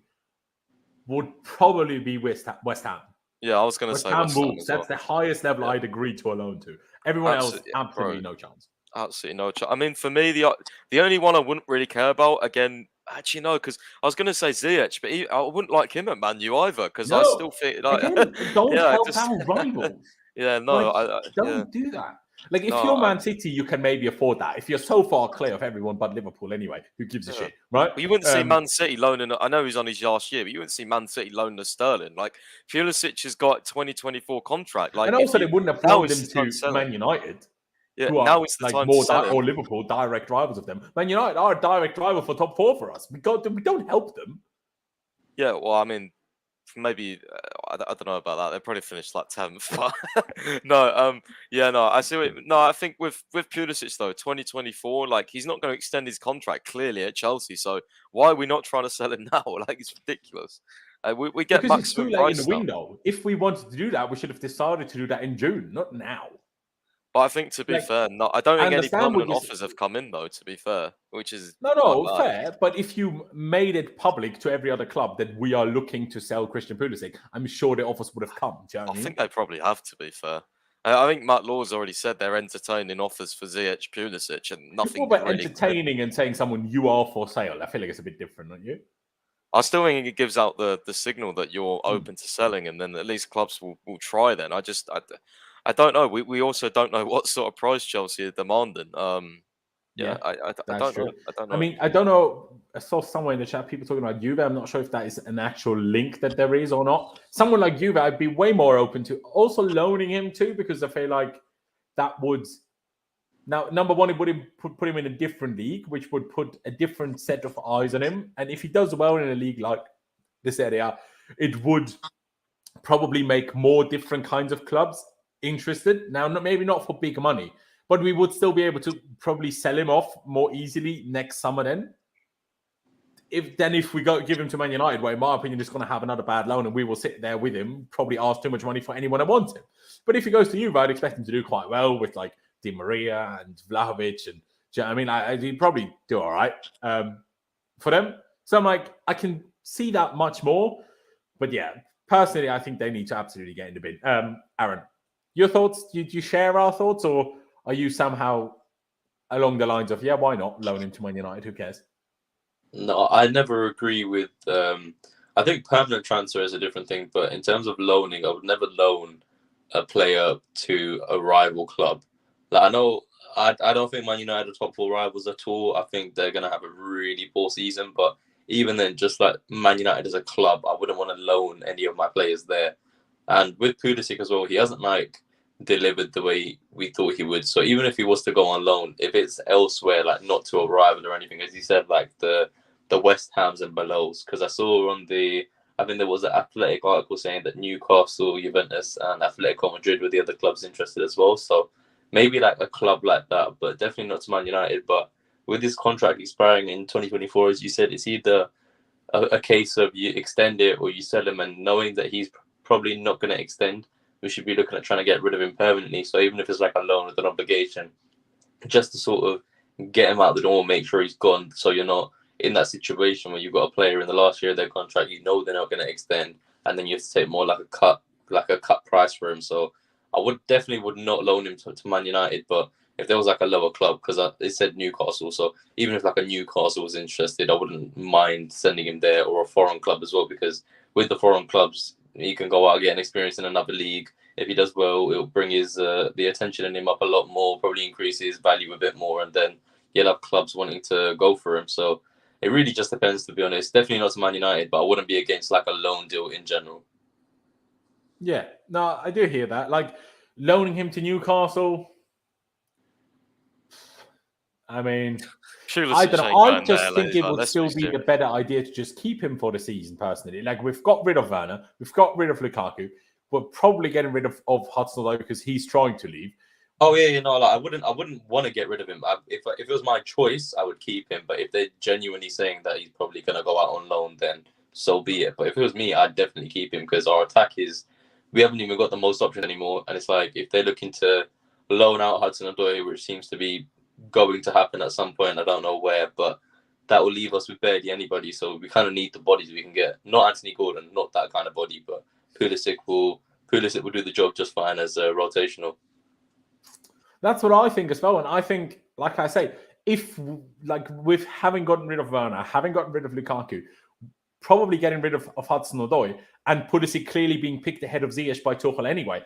would probably be West Ham. Yeah, I was going to say West West Ham Ham Wolves. as well. That's the highest level I'd agree to a loan to. Everyone else, absolutely no chance. Absolutely no chance. I mean, for me, the only one I wouldn't really care about, again, actually no, because I was going to say Ziyech, but I wouldn't like him at Man U either, because I still feel like again, don't help our rivals. Yeah, no, don't do that. Like, if No, you're Man City, you can maybe afford that. If you're so far clear of everyone but Liverpool anyway, who gives a shit, right? You wouldn't see Man City loaning. I know he's on his last year, but you wouldn't see Man City loaning Sterling. Like, Pulisic has got 2024 contract. Like, and also they wouldn't have loaned him to Man United. Yeah, who are now it's the time more to sell him. or Liverpool, direct rivals of them. Man United are a direct rival for top 4 for us. We don't help them. Yeah, well, I mean, maybe I don't know about that. They probably finished like 10th, but no, I see. I think with Pulisic though, 2024, like, he's not going to extend his contract clearly at Chelsea. So why are we not trying to sell him now? Like, it's ridiculous. We get because maximum it's too late price in the window. If we wanted to do that, we should have decided to do that in June, not now. But I think, to be Like, fair, no, I don't I think any understand what permanent you're offers have come in, though, to be fair, which is No, quite bad. fair. But if you made it public to every other club that we are looking to sell Christian Pulisic, I'm sure the offers would have come. Do you know what I I mean? think they probably have, to be fair. I think Matt Law's already said they're entertaining offers for Ziyech Pulisic, and People nothing about really. entertaining and saying someone you are for sale. I feel like it's a bit different, don't you? I still think it gives out the signal that you're Hmm. open to selling, and then at least clubs will try. Then I don't know. We also don't know what sort of price Chelsea are demanding. Yeah, I That's don't true. know. I don't I know. mean, I don't know. I saw somewhere in the chat people talking about Juve. I'm not sure if that is an actual link that there is or not. Someone like Juve, I'd be way more open to also loaning him too, because I feel like that would. Now, number one, it would put him in a different league, which would put a different set of eyes on him. And if he does well in a league like this area, it would probably make more different kinds of clubs interested. Now, maybe not for big money, but we would still be able to probably sell him off more easily next summer then. If we give him to Man United, where in my opinion is going to have another bad loan, and we will sit there with him, probably ask too much money for anyone that wants him. But if he goes to Juve, I'd expect him to do quite well with like Di Maria and Vlahovic, and do you know what I mean, he'd probably do all right for them. So I'm like, I can see that much more. But yeah, personally, I think they need to absolutely get in the bin. Aaron, your thoughts? Do you share our thoughts, or are you somehow along the lines of, yeah, why not loan him to Man United? Who cares? No, I never agree with. I think permanent transfer is a different thing, but in terms of loaning, I would never loan a player to a rival club. Like, I don't think Man United are top four rivals at all. I think they're gonna have a really poor season. But even then, just like Man United as a club, I wouldn't want to loan any of my players there. And with Pulisic as well, he hasn't delivered the way we thought he would. So even if he was to go on loan, if it's elsewhere, like not to a rival or anything, as you said, like the West Hams and belows, because I saw I think there was an Athletic article saying that Newcastle, Juventus, and Atletico Madrid were the other clubs interested as well. So maybe like a club like that, but definitely not to Man United. But with this contract expiring in 2024, as you said, it's either a case of you extend it or you sell him, and knowing that he's probably not going to extend, we should be looking at trying to get rid of him permanently. So even if it's like a loan with an obligation, just to sort of get him out the door, make sure he's gone, so you're not in that situation where you've got a player in the last year of their contract, you know they're not going to extend, and then you have to take more like a cut price for him. So I would not loan him to Man United, but if there was like a lower club, because it said Newcastle, so even if like a Newcastle was interested, I wouldn't mind sending him there, or a foreign club as well, because with the foreign clubs, he can go out, get an experience in another league. If he does well, it'll bring the attention in him up a lot more, probably increase his value a bit more, and then you'll have clubs wanting to go for him. So it really just depends, to be honest. Definitely not to Man United, but I wouldn't be against like a loan deal in general. Yeah, no, I do hear that. Like loaning him to Newcastle. I mean, I don't know. I just think it would still be the better idea to just keep him for the season, personally. Like, we've got rid of Werner, we've got rid of Lukaku, we're probably getting rid of Hudson-Odoi because he's trying to leave. Oh yeah, like I wouldn't want to get rid of him. If it was my choice, I would keep him. But if they're genuinely saying that he's probably gonna go out on loan, then so be it. But if it was me, I'd definitely keep him, because our attack we haven't even got the most options anymore. And it's like, if they're looking to loan out Hudson-Odoi, which seems to be going to happen at some point, I don't know where, but that will leave us with barely anybody. So we kind of need the bodies we can get. Not Anthony Gordon, not that kind of body, but Pulisic will do the job just fine as a rotational. That's what I think as well. And I think, like I say, if like with having gotten rid of Werner, having gotten rid of Lukaku, probably getting rid of Hudson-Odoi, and Pulisic clearly being picked ahead of Ziyech by Tuchel anyway,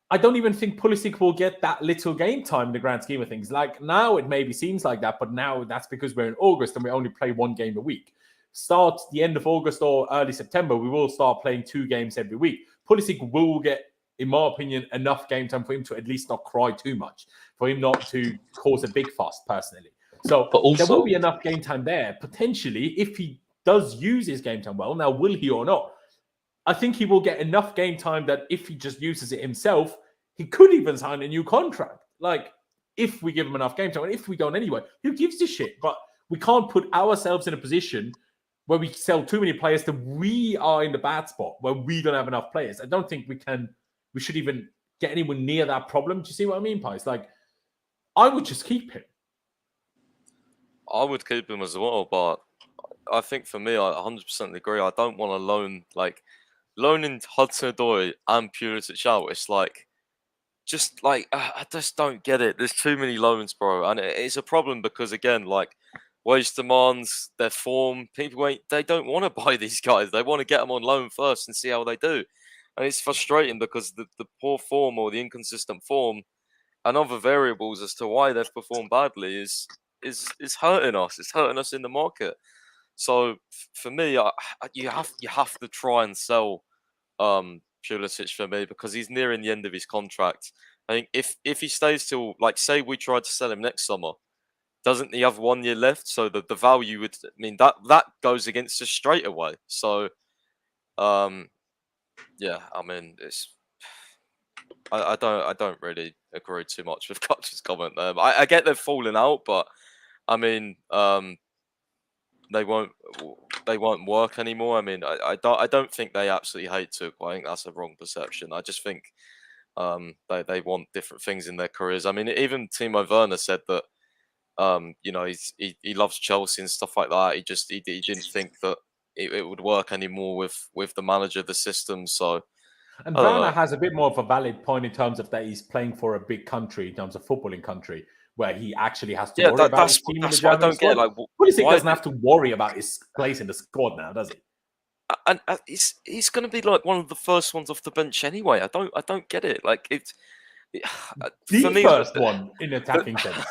I don't even think Pulisic will get that little game time in the grand scheme of things. Like now it maybe seems like that, but now that's because we're in August and we only play one game a week. Start the end of August or early September, we will start playing 2 games every week. Pulisic will get, in my opinion, enough game time for him to at least not cry too much, for him not to cause a big fuss personally. So but also, there will be enough game time there, potentially, if he does use his game time well. Now, will he or not? I think he will get enough game time that if he just uses it himself, he could even sign a new contract. Like, if we give him enough game time, and if we don't anyway, who gives a shit? But we can't put ourselves in a position where we sell too many players that we are in the bad spot, where we don't have enough players. I don't think we should even get anyone near that problem. Do you see what I mean, Pies? Like, I would just keep him. I would keep him as well, but I think for me, I 100% agree. I don't want to loaning Hudson-Odoi and Pulisic out. It's like, I just don't get it. There's too many loans, bro, and it's a problem because again, like wage demands, their form, they don't want to buy these guys. They want to get them on loan first and see how they do, and it's frustrating because the poor form or the inconsistent form and other variables as to why they've performed badly is hurting us. It's hurting us in the market. So for me, you have to try and sell Pulisic for me because he's nearing the end of his contract. I think if he stays till, like, say we tried to sell him next summer, doesn't he have 1 year left? So the value would, I mean, that goes against us straight away. So yeah, I mean, I don't really agree too much with Kutch's comment there. I get they're falling out, but I mean, they won't work anymore. I mean, I don't think they absolutely hate Tuchel. I think that's a wrong perception. I just think they want different things in their careers. I mean, even Timo Werner said that you know, he loves Chelsea and stuff like that. He didn't think that it would work anymore with the manager, the system. So. And Werner has a bit more of a valid point in terms of that he's playing for a big country, in terms of footballing country, where he actually has to worry about his team in the German squad. Like, Pulisic doesn't have to worry about his place in the squad now, does he? And he's going to be like one of the first ones off the bench anyway. I don't get it. Like for me, first one in attacking sense.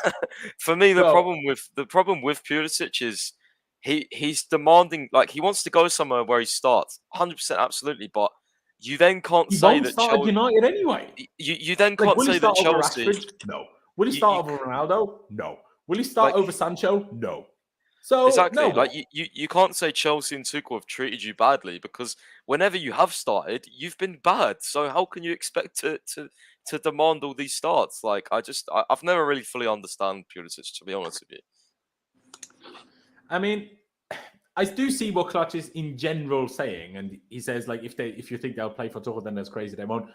For me, the problem with Pulisic is he's demanding, like, he wants to go somewhere where he starts 100%, absolutely, but. You then can't say that Chelsea. United anyway. You then can't say that Chelsea. No. Will he start over Ronaldo? No. Will he start over Sancho? No. So exactly, no. like you can't say Chelsea and Tuchel have treated you badly because whenever you have started, you've been bad. So how can you expect to demand all these starts? Like I've never really fully understand Pulisic, to be honest with you. I mean, I do see what Clutch is in general saying, and he says, like, if you think they'll play for Tuchel, then that's crazy. They won't.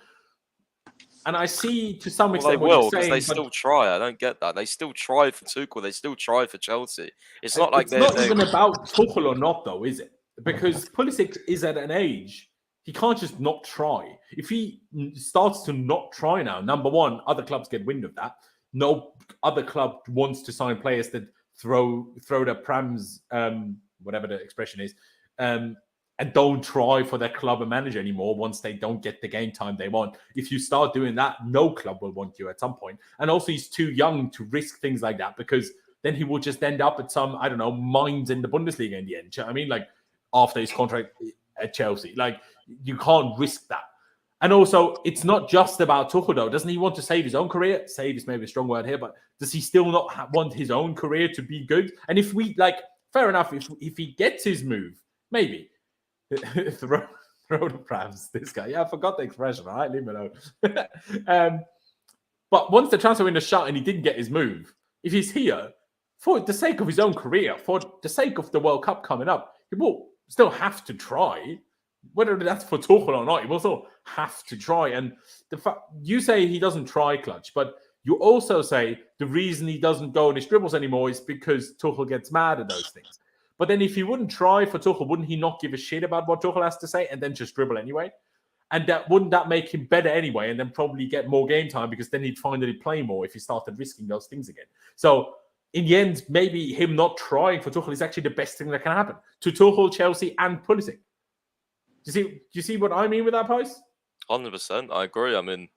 And I see to some extent they will, because they still try. I don't get that. They still tried for Tuchel. They still tried for Chelsea. It's not like it's not even about Tuchel or not, though, is it? Because Pulisic is at an age he can't just not try. If he starts to not try now, number one, other clubs get wind of that. No other club wants to sign players that throw their prams. Whatever the expression is, and don't try for their club and manager anymore once they don't get the game time they want. If you start doing that, no club will want you at some point. And also, he's too young to risk things like that because then he will just end up at some, I don't know, mines in the Bundesliga in the end. Do you know what I mean? Like, after his contract at Chelsea. Like, you can't risk that. And also, it's not just about Tuchel, though. Doesn't he want to save his own career? Save is maybe a strong word here, but does he still not want his own career to be good? And if we, like, fair enough, if he gets his move, maybe. throw the prams, this guy. Yeah, I forgot the expression. All right, leave me alone. But once the transfer window shut and he didn't get his move, if he's here, for the sake of his own career, for the sake of the World Cup coming up, he will still have to try. Whether that's for Tuchel or not, he will still have to try. And the fact you say he doesn't try, Clutch, but you also say the reason he doesn't go on his dribbles anymore is because Tuchel gets mad at those things. But then if he wouldn't try for Tuchel, wouldn't he not give a shit about what Tuchel has to say and then just dribble anyway? And wouldn't that make him better anyway and then probably get more game time because then he'd finally play more if he started risking those things again. So in the end, maybe him not trying for Tuchel is actually the best thing that can happen to Tuchel, Chelsea and Pulisic. Do you see what I mean with that, Pice? 100%. I agree. I mean,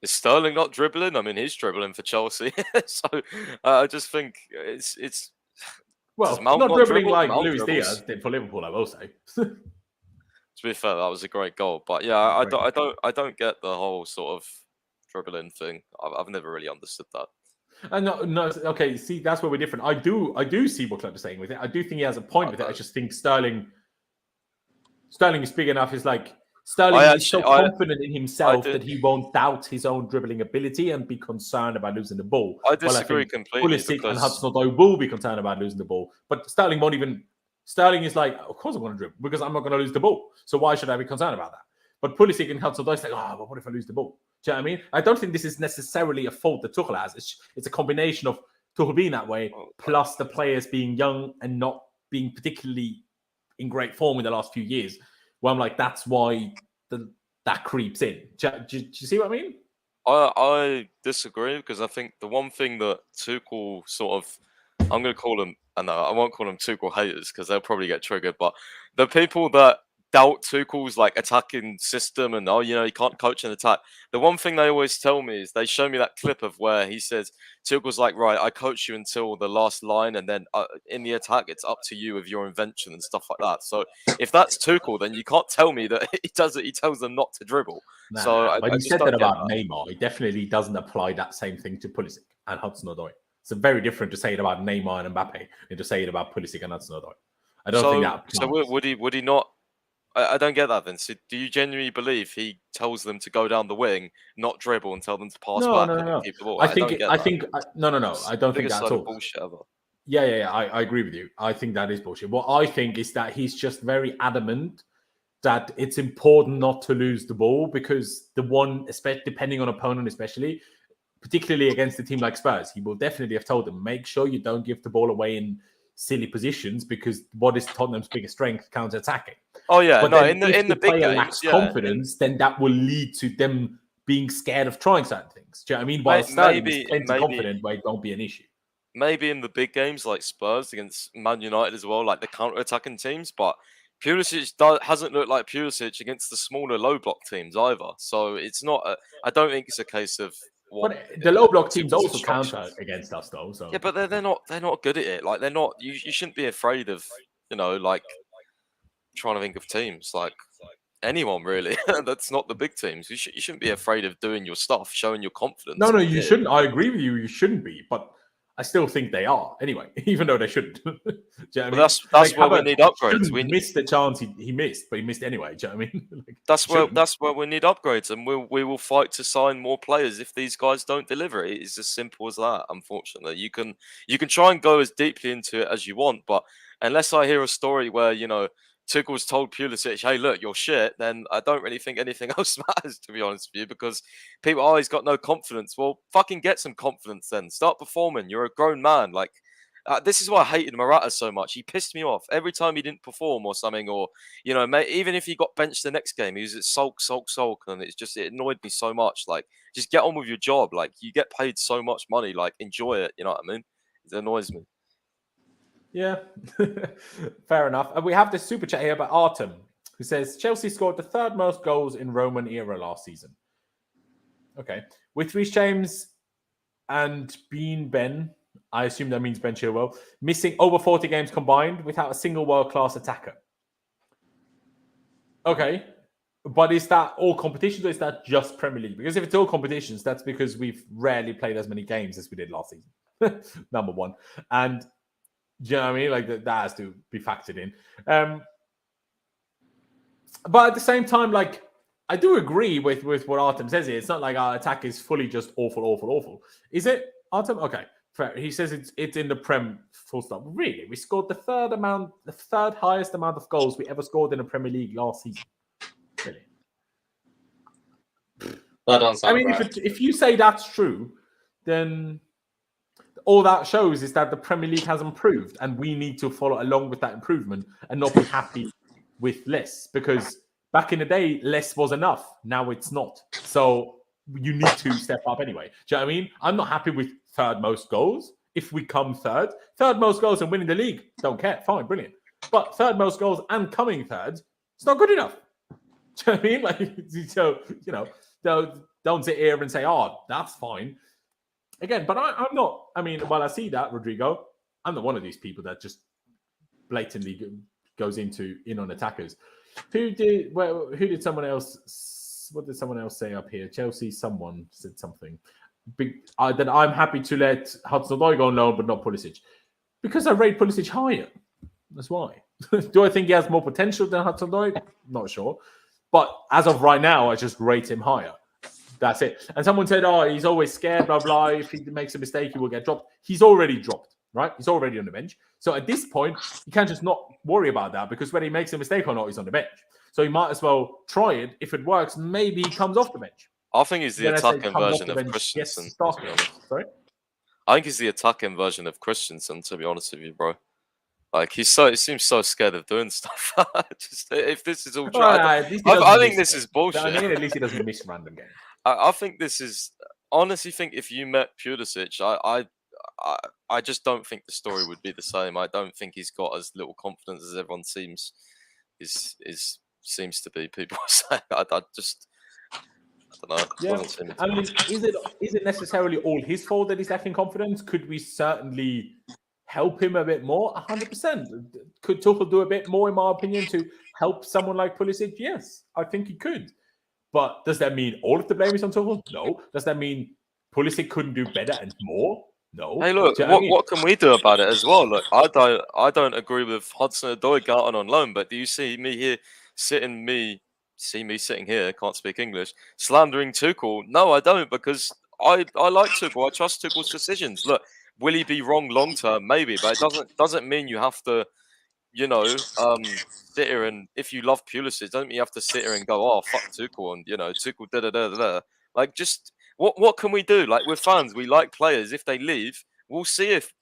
is Sterling not dribbling? I mean, he's dribbling for Chelsea. So I just think it's well, not dribbling like Luis Diaz did for Liverpool, I will say. To be fair, that was a great goal. But yeah, I don't get the whole sort of dribbling thing. I've never really understood that. No, okay. See, that's where we're different. I do see what Club is saying with it. I do think he has a point with it. I just think Sterling is big enough. It's like Sterling is so confident in himself that he won't doubt his own dribbling ability and be concerned about losing the ball. I disagree completely. Pulisic and Hudson-Odoi will be concerned about losing the ball, but Sterling won't even. Sterling is like, of course I want to dribble because I'm not going to lose the ball. So why should I be concerned about that? But Pulisic and Hudson-Odoi like, but what if I lose the ball? Do you know what I mean? I don't think this is necessarily a fault that Tuchel has. It's a combination of Tuchel being that way, plus the players being young and not being particularly in great form in the last few years. Where I'm like, that's why that creeps in. Do you see what I mean? I disagree, because I think the one thing that Tuchel sort of, I'm going to call them, and I won't call them Tuchel haters because they'll probably get triggered, but the people that doubt Tuchel's like attacking system and he can't coach an attack. The one thing they always tell me is they show me that clip of where he says Tuchel's like, right, I coach you until the last line, and then in the attack it's up to you with your invention and stuff like that. So if that's Tuchel, then you can't tell me that he tells them not to dribble. But he said that about Neymar. He definitely doesn't apply that same thing to Pulisic and Hudson-Odoi. It's very different to say it about Neymar and Mbappe than to say it about Pulisic and Hudson-Odoi. I don't think that applies. So would he not? I don't get that then. So do you genuinely believe he tells them to go down the wing, not dribble, and tell them to pass back and keep the ball? I don't think that's all bullshit ever. Yeah. I agree with you. I think that is bullshit. What I think is that he's just very adamant that it's important not to lose the ball, because depending on opponent, especially, particularly against a team like Spurs, he will definitely have told them, make sure you don't give the ball away in silly positions, because what is Tottenham's biggest strength? Counter-attacking. Oh yeah, but no, in the big games, lacks confidence, then that will lead to them being scared of trying certain things. Do you know what I mean? While Sterling's plenty confident, where it won't be an issue. Maybe in the big games like Spurs against Man United as well, like the counter-attacking teams, but Pulisic hasn't looked like Pulisic against the smaller low block teams either. So it's not. I don't think it's a case of. But the low block teams also counter against us, though. So yeah, but they're not good at it. Like they're not. You shouldn't be afraid of like trying to think of teams like anyone really. That's not the big teams. You shouldn't be afraid of doing your stuff, showing your confidence. No, you shouldn't. I agree with you. You shouldn't be, but I still think they are anyway, even though they shouldn't. Do you know what I mean? That's where we need upgrades. We missed the chance he missed, but he missed anyway. Do you know what I mean? That's where we need upgrades, and we will fight to sign more players if these guys don't deliver. It's as simple as that. Unfortunately, you can try and go as deeply into it as you want, but unless I hear a story where Tuchel's told Pulisic, hey, look, you're shit, then I don't really think anything else matters, to be honest with you, because people, he's got no confidence. Well, fucking get some confidence then. Start performing. You're a grown man. Like, this is why I hated Morata so much. He pissed me off every time he didn't perform or something, or, even if he got benched the next game, he was at sulk, and it annoyed me so much. Like, just get on with your job. Like, you get paid so much money. Like, enjoy it. You know what I mean? It annoys me. Yeah, fair enough. And we have this super chat here by Artem, who says Chelsea scored the third most goals in Roman era last season. Okay. With Reece James and Ben, I assume that means Ben Chilwell, missing over 40 games combined without a single world-class attacker. Okay. But is that all competitions, or is that just Premier League? Because if it's all competitions, that's because we've rarely played as many games as we did last season. Number one. And do you know what I mean? Like that has to be factored in. But at the same time, like, I do agree with what Artem says here. It's not like our attack is fully just awful. Is it, Artem? Okay, fair. He says it's in the Prem, full stop. Really? We scored the third highest amount of goals we ever scored in the Premier League last season. Really? That doesn't sound right. If you say that's true, then all that shows is that the Premier League has improved, and we need to follow along with that improvement and not be happy with less, because back in the day, less was enough. Now it's not. So you need to step up anyway. Do you know what I mean? I'm not happy with third most goals. If we come third most goals and winning the league, don't care. Fine, brilliant. But third most goals and coming third, it's not good enough. Do you know what I mean? Like, so, don't sit here and say, that's fine. Again, but I'm not. I mean, while I see that, Rodrigo, I'm not one of these people that just blatantly goes in on attackers. Who did someone else? What did someone else say up here? Chelsea. Someone said something that I'm happy to let Hudson-Odoi go on loan, but not Pulisic, because I rate Pulisic higher. That's why. Do I think he has more potential than Hudson-Odoi? Not sure, but as of right now, I just rate him higher. That's it. And someone said, he's always scared, blah, blah. If he makes a mistake, he will get dropped. He's already dropped, right? He's already on the bench. So at this point, you can't just not worry about that, because whether he makes a mistake or not, he's on the bench. So he might as well try it. If it works, maybe he comes off the bench. I think he's the Then I say attacking comes off version the of bench, Christensen. gets To be started. honest, Sorry? I think he's the attacking version of Christensen. To be honest with you, bro. Like he seems so scared of doing stuff. Just if this is all true, At least he I doesn't think miss this it. is bullshit. I mean, at least he doesn't miss random games. I think this is honestly think if you met Pulisic, I just don't think the story would be the same. I don't think he's got as little confidence as everyone seems to be. People say I don't know. Yeah. Doesn't seem I mean, is it necessarily all his fault that he's lacking confidence? Could we certainly help him a bit more? 100%. Could Tuchel do a bit more, in my opinion, to help someone like Pulisic? Yes, I think he could. But does that mean all of the blame is on Tuchel? No. Does that mean Pulisic couldn't do better and more? No. Hey, look, Do you know what I mean? what can we do about it as well? Look, I don't agree with Hudson-Odoi going on loan, but do you see me sitting here, can't speak English, slandering Tuchel? No, I don't, because I like Tuchel. I trust Tuchel's decisions. Look, will he be wrong long term? Maybe, but it doesn't mean you have to, sit here and if you love Pulisic, doesn't mean you have to sit here and go, oh fuck Tuchel and Tuchel da da da da. Like just what can we do? Like we're fans, we like players. If they leave, we'll see if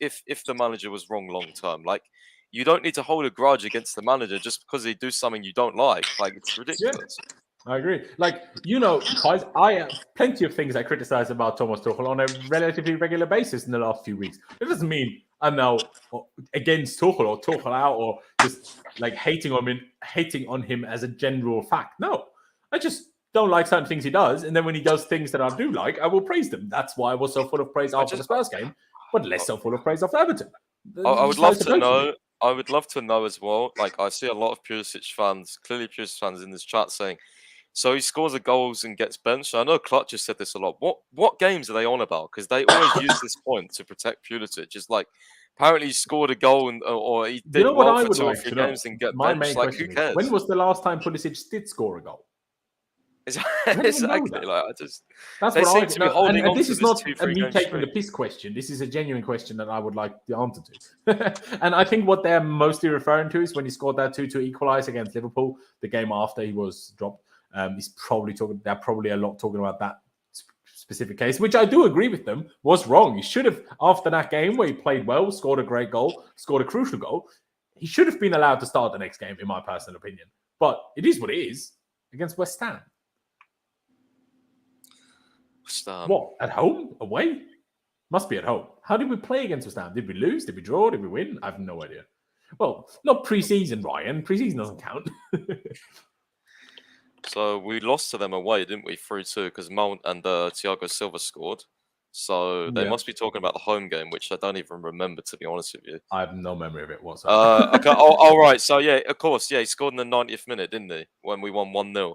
the manager was wrong long term. Like you don't need to hold a grudge against the manager just because they do something you don't like. Like it's ridiculous. Yeah. I agree. Like, guys, I have plenty of things I criticize about Thomas Tuchel on a relatively regular basis in the last few weeks. It doesn't mean I'm now against Tuchel or Tuchel out or just like hating on him as a general fact. No, I just don't like certain things he does. And then when he does things that I do like, I will praise them. That's why I was so full of praise after the Spurs game, but less so full of praise after Everton. I would love to know. I would love to know as well. Like I see a lot of Pulisic fans, clearly Pulisic fans in this chat saying, so he scores the goals and gets benched. I know Clutch has said this a lot. What games are they on about? Because they always use this point to protect Pulisic. It's like apparently he scored a goal or he did well for 2 or 3 games and get benched. Like who cares? When was the last time Pulisic did score a goal? Exactly. Like that's they what seem I to be holding on this to is this not 2-3 me game taking streak. the piss question. This is a genuine question that I would like the answer to. And I think what they're mostly referring to is when he scored that 2-2 equalize against Liverpool, the game after he was dropped. They're probably a lot talking about that specific case, which I do agree with them was wrong. He should have, after that game where he played well, scored a great goal, scored a crucial goal, he should have been allowed to start the next game, in my personal opinion. But it is what it is against West Ham. What? At home? Away? Must be at home. How did we play against West Ham? Did we lose? Did we draw? Did we win? I have no idea. Well, not pre-season, Ryan. Pre-season doesn't count. So we lost to them away, didn't we? 3-2 because Mount and Thiago Silva scored. So they must be talking about the home game, which I don't even remember, to be honest with you. I have no memory of it whatsoever. Okay. All right. So yeah, of course, yeah, he scored in the 90th minute, didn't he? When we won 1-0.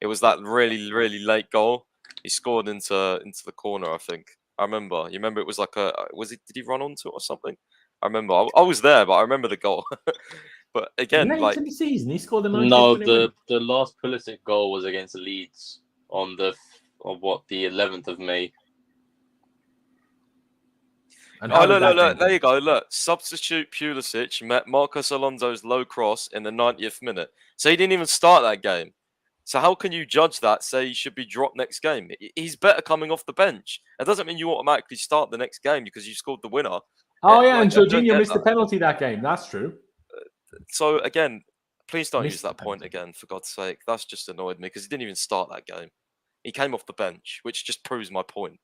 It was that really, really late goal. He scored into the corner, I think. I remember. You remember it was like did he run onto it or something? I remember. I was there, but I remember the goal. But again, late in the season, he scored the 90th No, minute the last Pulisic goal was against Leeds on the 11th of May. And look, there you go. Look, substitute Pulisic met Marcos Alonso's low cross in the 90th minute. So he didn't even start that game. So how can you judge that? Say he should be dropped next game. He's better coming off the bench. It doesn't mean you automatically start the next game because you scored the winner. Oh yeah, and Jorginho missed the penalty that game. That's true. So again, please don't use that point again, for God's sake. That's just annoyed me because he didn't even start that game. He came off the bench, which just proves my point.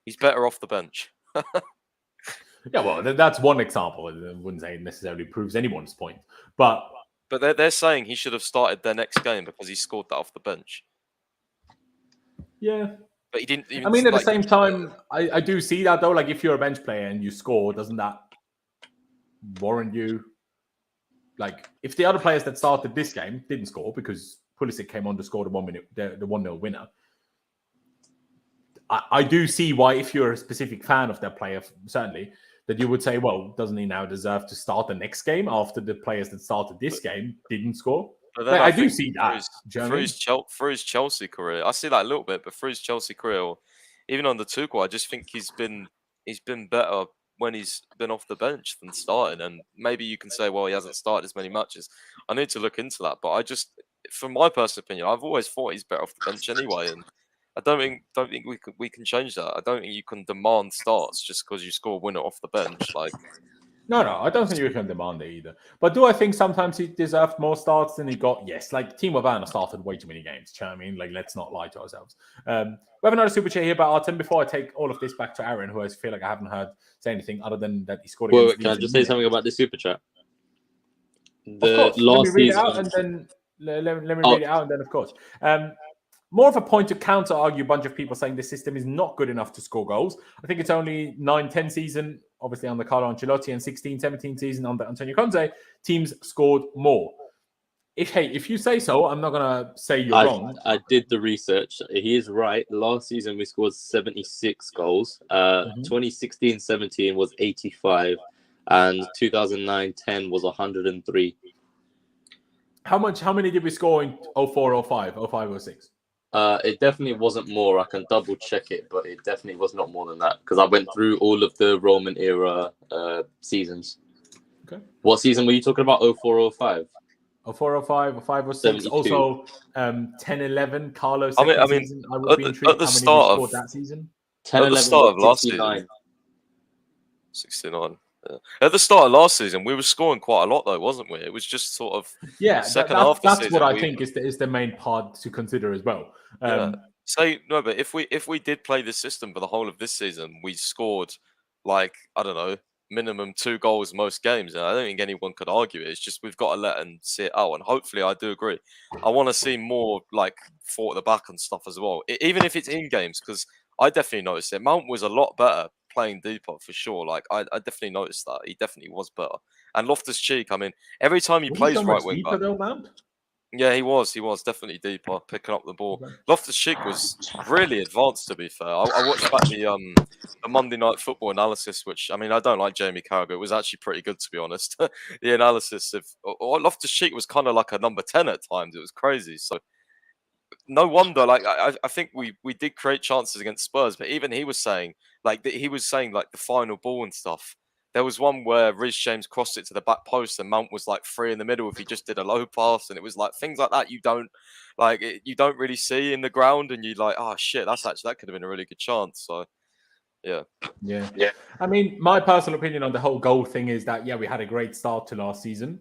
He's better off the bench. Yeah, well, that's one example. I wouldn't say it necessarily proves anyone's point, but they're saying he should have started their next game because he scored that off the bench. Yeah, but he didn't. Even, I mean, at the same time, I do see that though. Like, if you're a bench player and you score, doesn't that warrant you? Like, if the other players that started this game didn't score because Pulisic came on to score the 1-0 winner, I do see why, if you're a specific fan of that player, certainly, that you would say, well, doesn't he now deserve to start the next game after the players that started this game didn't score? I do see that. For his Chelsea career, I see that a little bit, but for his Chelsea career, even on the Tuchel, I just think he's been better when he's been off the bench than starting. And maybe you can say, well, he hasn't started as many matches. I need to look into that, but from my personal opinion, I've always thought he's better off the bench anyway, and I don't think we can change that. I don't think you can demand starts just because you score a winner off the bench. Like, No, I don't think you can demand it either. But do I think sometimes he deserved more starts than he got? Yes. Like, Timo Werner started way too many games. Do you know what I mean? Like, let's not lie to ourselves. We have another super chat here about Artem. Before I take all of this back to Aaron, who I feel like I haven't heard say anything other than that he scored against Can I Leeds just in say something about the super chat? Of course. Let me read it out, and then let me read it out, and then of course. More of a point to counter argue a bunch of people saying the system is not good enough to score goals. I think it's only 9-10 season, obviously on the Carlo Ancelotti, and 16-17 season on the Antonio Conte, teams scored more. If you say so, I'm not going to say you're wrong. I did the research. He is right. Last season, we scored 76 goals. 2016-17 was 85. And 2009-10 was 103. How many did we score in 04, 05, 05, 06? It definitely wasn't more. I can double check it, but it definitely was not more than that because I went through all of the Roman era seasons. Okay. What season were you talking about? 04, 05? 04, 05, 05, 06. 72. Also, 10, 11, Carlos. I mean, season. I would be intrigued at the how many start we scored of that season. 10, at the 11 start of was last 69. season. 69. Yeah. At the start of last season, we were scoring quite a lot, though, wasn't we? It was just sort of second half of the that's season. what I think is the main part to consider as well. But if we did play this system for the whole of this season, we scored like, I don't know, minimum 2 goals most games, and I don't think anyone could argue it. It's just we've got to let and see it out, and hopefully, I do agree. I want to see more like fought at the back and stuff as well, even if it's in games, because I definitely noticed it. Mount was a lot better playing deeper for sure. Like I definitely noticed that he definitely was better. And Loftus-Cheek, I mean, every time he plays right wing back, yeah, he was definitely deeper, picking up the ball. Okay. Loftus-Cheek was really advanced, to be fair. I watched back the Monday Night Football analysis, which, I mean, I don't like Jamie Carragher. It was actually pretty good, to be honest. The analysis of Loftus-Cheek was kind of like a number 10 at times. It was crazy. So no wonder, like, I think we did create chances against Spurs, but even he was saying, like, the final ball and stuff. There was one where Reece James crossed it to the back post and Mount was like free in the middle if he just did a low pass, and it was like things like that you don't really see in the ground, and you're like, oh shit, that could have been a really good chance. So yeah. I mean, my personal opinion on the whole goal thing is that we had a great start to last season,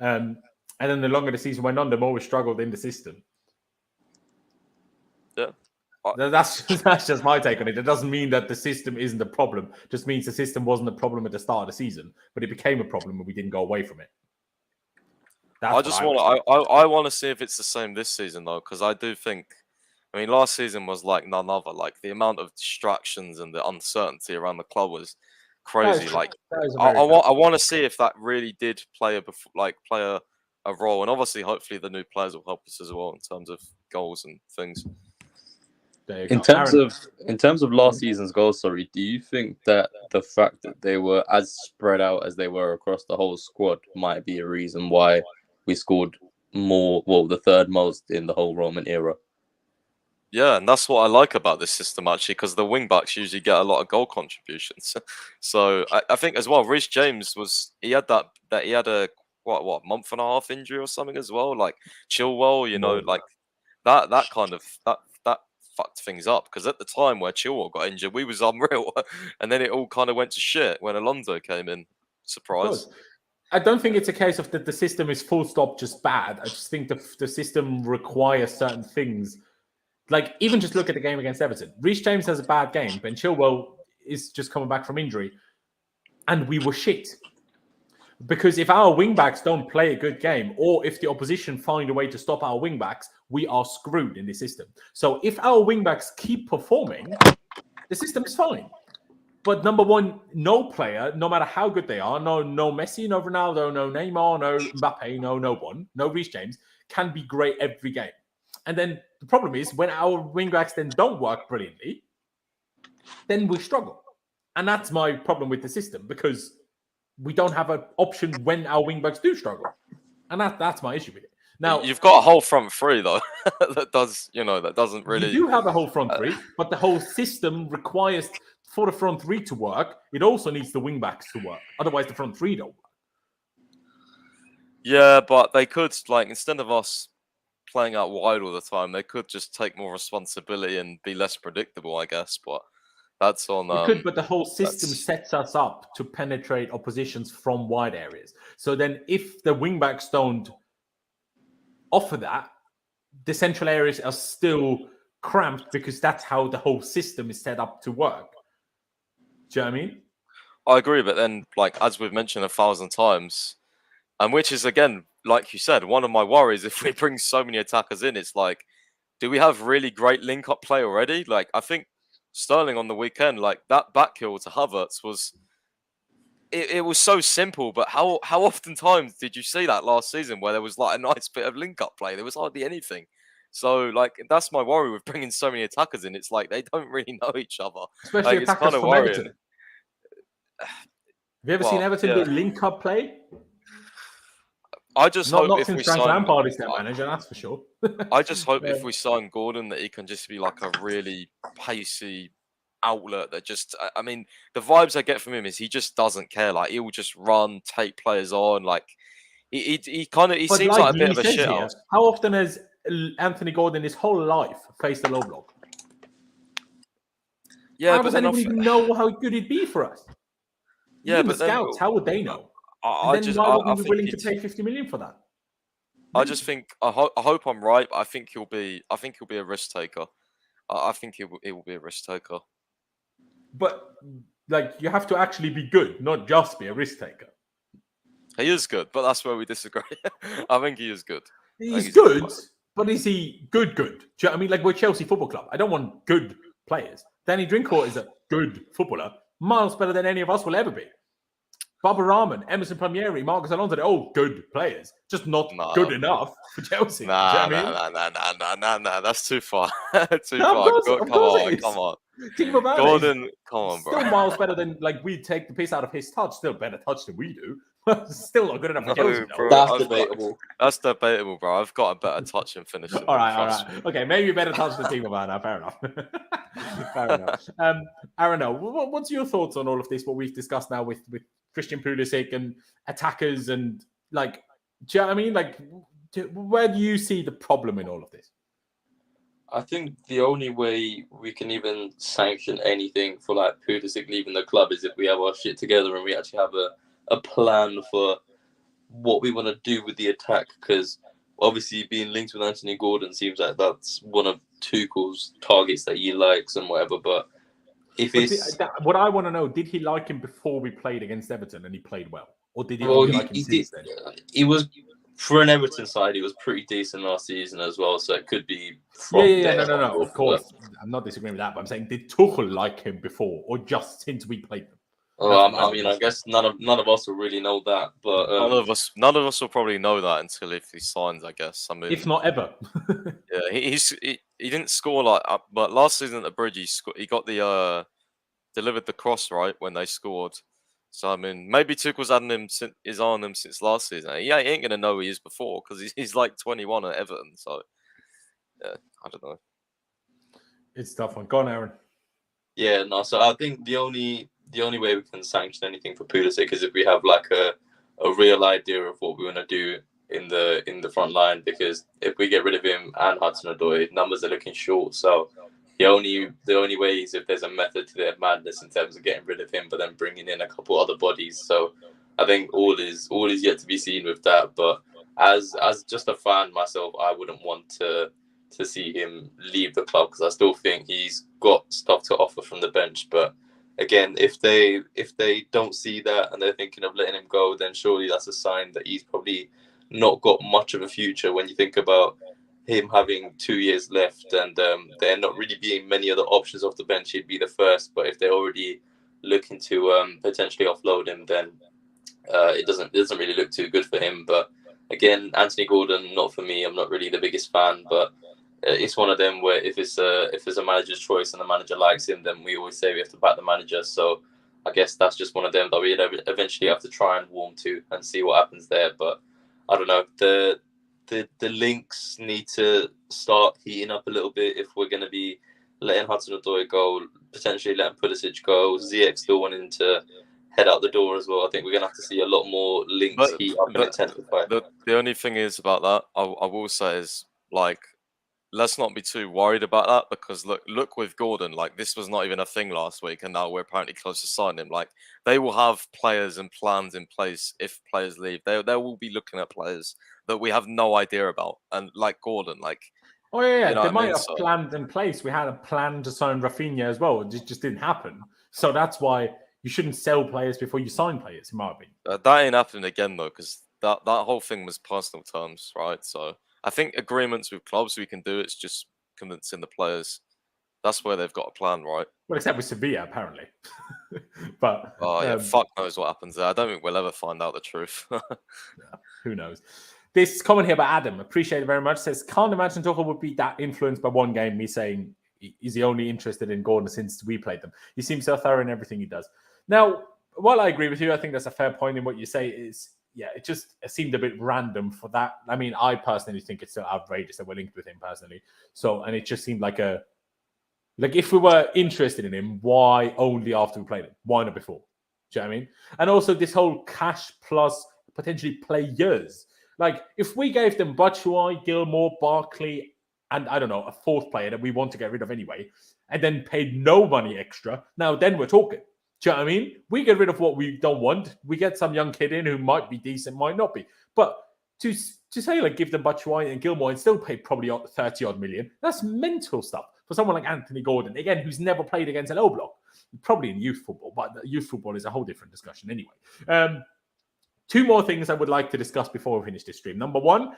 and then the longer the season went on, the more we struggled in the system. Yeah. That's just my take on it. It doesn't mean that the system isn't a problem. It just means the system wasn't a problem at the start of the season, but it became a problem when we didn't go away from it. I want to see if it's the same this season though, because I do think, I mean, last season was like none other. Like the amount of distractions and the uncertainty around the club was crazy. Like I want to see if that really did play a role, and obviously, hopefully, the new players will help us as well in terms of goals and things. In terms of last season's goals, do you think that the fact that they were as spread out as they were across the whole squad might be a reason why we scored more, the third most in the whole Roman era? Yeah, and that's what I like about this system actually, because the wing backs usually get a lot of goal contributions. So I think as well, Reece James he had a month and a half injury or something as well, like Chilwell, like that kind of that fucked things up, because at the time where Chilwell got injured, we was unreal, and then it all kind of went to shit when Alonso came in. Surprise. I don't think it's a case of that the system is full stop just bad. I just think the system requires certain things. Like, even just look at the game against Everton. Reece James has a bad game, Ben Chilwell is just coming back from injury, and we were shit. Because if our wing-backs don't play a good game, or if the opposition find a way to stop our wing-backs, we are screwed in the system. So if our wing-backs keep performing, the system is fine. But number one, no player, no matter how good they are, no Messi, no Ronaldo, no Neymar, no Mbappe, no one, no Reece James, can be great every game. And then the problem is when our wing-backs then don't work brilliantly, then we struggle. And that's my problem with the system, because we don't have an option when our wing-backs do struggle. And that's my issue with it. Now, you've got a whole front three, though, that doesn't really... You do have a whole front three, but the whole system requires, for the front three to work, it also needs the wing-backs to work. Otherwise, the front three don't work. Yeah, but they could, like, instead of us playing out wide all the time. They could just take more responsibility and be less predictable, I guess. But that's on. We could, but the whole system that's- sets us up to penetrate oppositions from wide areas. So then, if the wingbacks don't offer that, the central areas are still cramped because that's how the whole system is set up to work. Do you know what I mean? I agree, but then, like as we've mentioned 1,000 times, and which is again, like you said, one of my worries. If we bring so many attackers in, it's like, do we have really great link-up play already? Like I think Sterling on the weekend, like that back heel to Havertz was. It was so simple, but how often times did you see that last season where there was like a nice bit of link-up play? There was hardly anything. So, like, that's my worry with bringing so many attackers in. It's like they don't really know each other. Especially like, attackers from Everton. Have you ever seen Everton do link-up play? I just hope not if since we Frank sign Lampard is their manager, that's for sure. I just hope if we sign Gordon that he can just be like a really pacey outlet that just, I mean, the vibes I get from him is he just doesn't care. Like, he'll just run, take players on. Like, he seems like a bit of a shit house. How often has Anthony Gordon his whole life faced a low block? Yeah, how does anybody know how good it'd be for us? Yeah, even but the scouts, how would they know? Why would we be willing to pay 50 million for that? I just think I hope I'm right, but I think he'll be a risk taker. I think he will be a risk taker. But like, you have to actually be good, not just be a risk taker. He is good, but that's where we disagree. I think he is good. He's good, but is he good? Do you know what I mean? Like, we're Chelsea Football Club. I don't want good players. Danny Drinkwater is a good footballer, miles better than any of us will ever be. Baba Rahman, Emerson Palmieri, Marcus Alonso, they're all good players, just not good enough for Chelsea. Nah, that's too far. Too far. Come on. Think about Gordon, come on, bro. Still miles better than, like, we take the piss out of his touch. Still better touch than we do. Still not good enough for Chelsea. Bro, that's debatable. That's debatable, bro. I've got a better touch and finish. All right. Okay, maybe a better touch than Timo Werner. Fair enough. Fair enough. Aaron, what's your thoughts on all of this? What we've discussed now with Christian Pulisic and attackers and, like, do you know what I mean? Like, where do you see the problem in all of this? I think the only way we can even sanction anything for, like, Pulisic leaving the club is if we have our shit together and we actually have a plan for what we want to do with the attack. Because obviously being linked with Anthony Gordon seems like that's one of Tuchel's targets that he likes and whatever. But what I want to know, did he like him before we played against Everton and he played well? Or did he like him since then? He was, for an Everton side, he was pretty decent last season as well. So it could be No. Of course, I'm not disagreeing with that. But I'm saying, did Tuchel like him before or just since we played them? I guess none of us will really know that, but none of us will probably know that until if he signs. I guess. I mean, if not ever. Yeah, he didn't score like, but last season at the Bridge he got the delivered the cross right when they scored. So I mean, maybe Tuchel's is on them since last season. He ain't gonna know who he is before because he's like 21 at Everton. So yeah, I don't know. It's tough one. Go on, Aaron. Yeah, no. So I think the only way we can sanction anything for Pulisic is if we have like a real idea of what we want to do in the front line. Because if we get rid of him and Hudson-Odoi, numbers are looking short. So the only way is if there's a method to their madness in terms of getting rid of him, but then bringing in a couple other bodies. So I think all is yet to be seen with that. But as just a fan myself, I wouldn't want to see him leave the club because I still think he's got stuff to offer from the bench. But again, if they don't see that and they're thinking of letting him go, then surely that's a sign that he's probably not got much of a future. When you think about him having 2 years left and there not really being many other options off the bench, he'd be the first. But if they're already looking to potentially offload him, then it doesn't really look too good for him. But again, Anthony Gordon, not for me. I'm not really the biggest fan, but it's one of them where if it's a manager's choice and the manager likes him, then we always say we have to back the manager. So I guess that's just one of them that we eventually have to try and warm to and see what happens there. But I don't know. The links need to start heating up a little bit if we're going to be letting Hudson-Odoi go, potentially letting Pulisic go, Ziyech still wanting to head out the door as well. I think we're going to have to see a lot more links heat up and intensify. The only thing is about that, I will say is like, let's not be too worried about that, because look with Gordon, like, this was not even a thing last week, and now we're apparently close to signing him. Like, they will have players and plans in place if players leave. They will be looking at players that we have no idea about, and like Gordon, like. Oh yeah, You know they what I might mean? have So- planned in place. We had a plan to sign Rafinha as well. It just didn't happen. So that's why you shouldn't sell players before you sign players, in my opinion. That ain't happening again though, because that whole thing was personal terms, right? So I think agreements with clubs we can do. It's just convincing the players. That's where they've got a plan, right? Well, except with Sevilla, apparently. But Oh yeah, fuck knows what happens there. I don't think we'll ever find out the truth. who knows? This comment here by Adam, appreciate it very much, says, can't imagine Tuchel would be that influenced by one game, me saying, is he only interested in Gordon since we played them? He seems so thorough in everything he does. Now, while I agree with you, I think that's a fair point in what you say is, yeah, it seemed a bit random for that. I mean, I personally think it's still outrageous that we're linked with him personally. So, and it just seemed like if we were interested in him, why only after we played him? Why not before? Do you know what I mean? And also this whole cash plus potentially players. Like, if we gave them Batshuayi, Gilmore, Barkley, and I don't know, a fourth player that we want to get rid of anyway, and then paid no money extra, now then we're talking. Do you know what I mean? We get rid of what we don't want. We get some young kid in who might be decent, might not be. But to say, like, give them Batshuayi and Gilmore and still pay probably 30-odd million, that's mental stuff for someone like Anthony Gordon, again, who's never played against an O block. Probably in youth football, but youth football is a whole different discussion anyway. Two more things I would like to discuss before we finish this stream. Number one,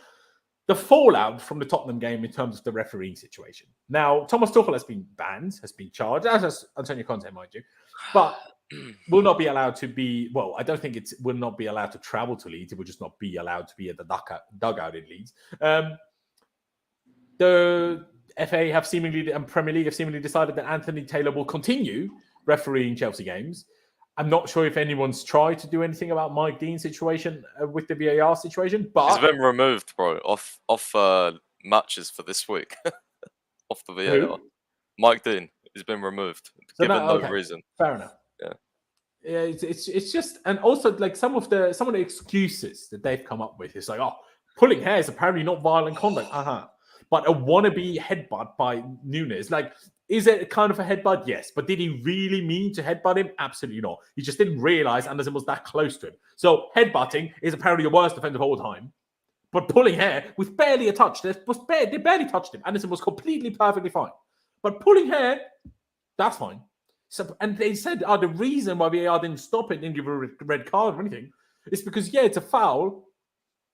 the fallout from the Tottenham game in terms of the refereeing situation. Now, Thomas Tuchel has been banned, has been charged, as has Antonio Conte, mind you, but will not be allowed to be, well, I don't think it will not be allowed to travel to Leeds. It will just not be allowed to be at the dugout in Leeds. The FA have seemingly, and Premier League have seemingly decided that Anthony Taylor will continue refereeing Chelsea games. I'm not sure if anyone's tried to do anything about Mike Dean's situation with the VAR situation, but He's been removed, bro, off matches for this week, off the VAR. Who? Mike Dean has been removed, given no reason. Fair enough. Yeah, it's just, and also like some of the excuses that they've come up with is like, oh, pulling hair is apparently not violent conduct, but a wannabe headbutt by Nunes, like. Is it kind of a headbutt? Yes. But did he really mean to headbutt him? Absolutely not. He just didn't realize Anderson was that close to him. So headbutting is apparently the worst offense of all time. But pulling hair with barely a touch, they barely touched him. Anderson was completely perfectly fine. But pulling hair, that's fine. So, and they said, the reason why VAR didn't stop it, didn't give a red card or anything, is because, yeah, it's a foul,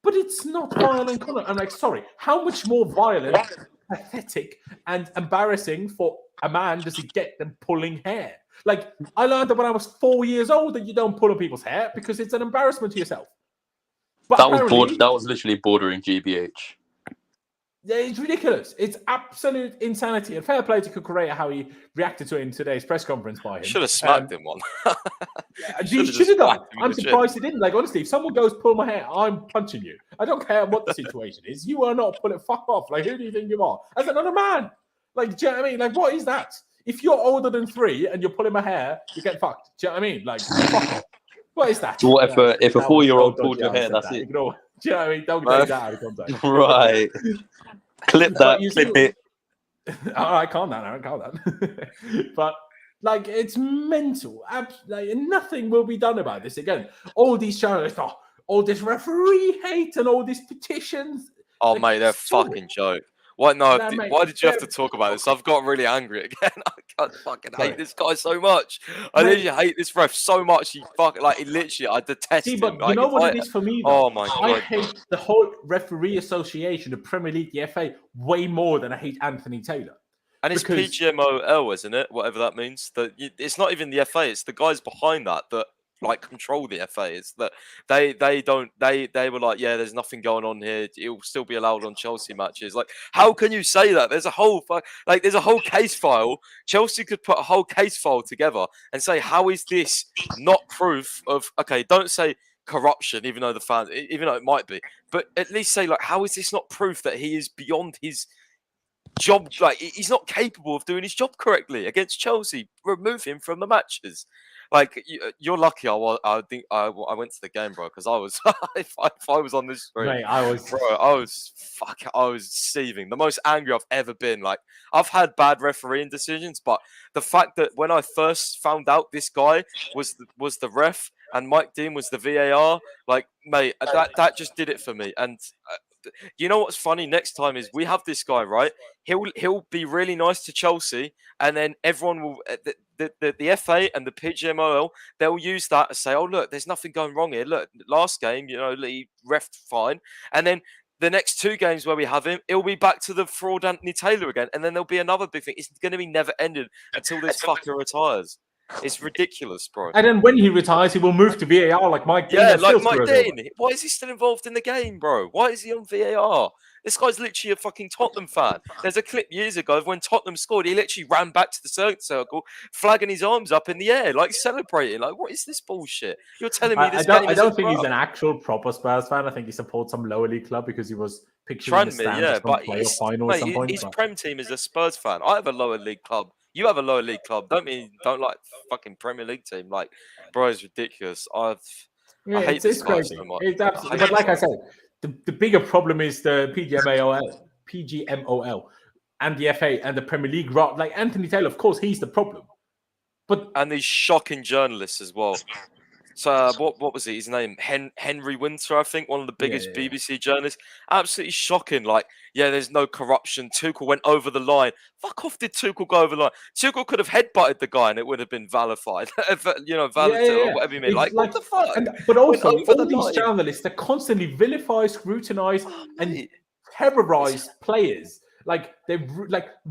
but it's not violent conduct. I'm like, sorry, how much more violent, pathetic and embarrassing for a man does he get than pulling hair? Like, I learned that when I was 4 years old that you don't pull on people's hair because it's an embarrassment to yourself. But that was literally bordering GBH. Yeah, it's ridiculous. It's absolute insanity. And fair play to Cucurella how he reacted to it in today's press conference by him. Should have smacked him one. He should have done. I'm surprised he didn't. Like, honestly, if someone goes, pull my hair, I'm punching you. I don't care what the situation is. You are not pulling, fuck off. Like, who do you think you are? As another man. Like, do you know what I mean? Like, what is that? If you're older than 3 and you're pulling my hair, you get fucked. Do you know what I mean? Like, fuck off. What is that? What if a 4-year-old pulled your hair? That's it. Ignore. Do you know what I mean? Don't take that out of context. Right. Clip that. Clip it. All right, calm down, Aaron. Calm down. But like, it's mental. Like, nothing will be done about this again. All these journalists, all this referee hate and all these petitions. Oh, like, mate, they're fucking joke. What? No, mate, why did you have to talk about this? I've got really angry again. I can't fucking hate this guy so much. I literally hate this ref so much. He literally, I detest him. But you know what it is for me, though? Oh my God. I hate the whole referee association, the Premier League, the FA, way more than I hate Anthony Taylor. And it's PGMOL, isn't it? Whatever that means. It's not even the FA. It's the guys behind that like control the FA. It's that they were like, yeah, there's nothing going on here. It'll still be allowed on Chelsea matches. Like, how can you say that? There's a whole case file. Chelsea could put a whole case file together and say, how is this not proof of? Okay, don't say corruption, even though it might be, but at least say, like, how is this not proof that he is beyond his job. Like he's not capable of doing his job correctly against Chelsea. Remove him from the matches. Like you're lucky. I think I went to the game, bro, because I was if I was on this stream, Mate, I was I was seething. The most angry I've ever been. Like I've had bad refereeing decisions, but the fact that when I first found out this guy was the ref and Mike Dean was the VAR, like mate, that just did it for me. And you know what's funny? Next time is we have this guy, right? He'll be really nice to Chelsea, and then everyone will the FA and the PGMOL, they'll use that to say, oh look, there's nothing going wrong here. Look, last game, he ref fine, and then the next 2 games where we have him, it'll be back to the fraud Anthony Taylor again, and then there'll be another big thing. It's going to be never ended until this fucker retires. It's ridiculous, bro. And then when he retires, he will move to VAR like Mike Dean. Yeah, like Mike Dean. Why is he still involved in the game, bro? Why is he on VAR? This guy's literally a fucking Tottenham fan. There's a clip years ago of when Tottenham scored. He literally ran back to the circle, flagging his arms up in the air, like celebrating. Like, what is this bullshit? You're telling me this game I don't think he's an actual proper Spurs fan. I think he supports some lower league club because he was picturing the stands from playoff final at some point. His Prem team is a Spurs fan. I have a lower league club. You have a lower league club. Don't like fucking Premier League team. Like, bro, it's ridiculous. I hate this guy so much. It's absolutely, but like I said, the bigger problem is the PGMOL, and the FA and the Premier League. Like Anthony Taylor, of course, he's the problem. And these shocking journalists as well. So what was it? His name Henry Winter, I think, one of the biggest BBC journalists. Absolutely shocking. Like, there's no corruption. Tuchel went over the line. Fuck off! Did Tuchel go over the line? Tuchel could have headbutted the guy and it would have been valified. Or whatever you mean. Like what the fuck? But also, all these journalists, they constantly vilify, scrutinize, and terrorize players. Like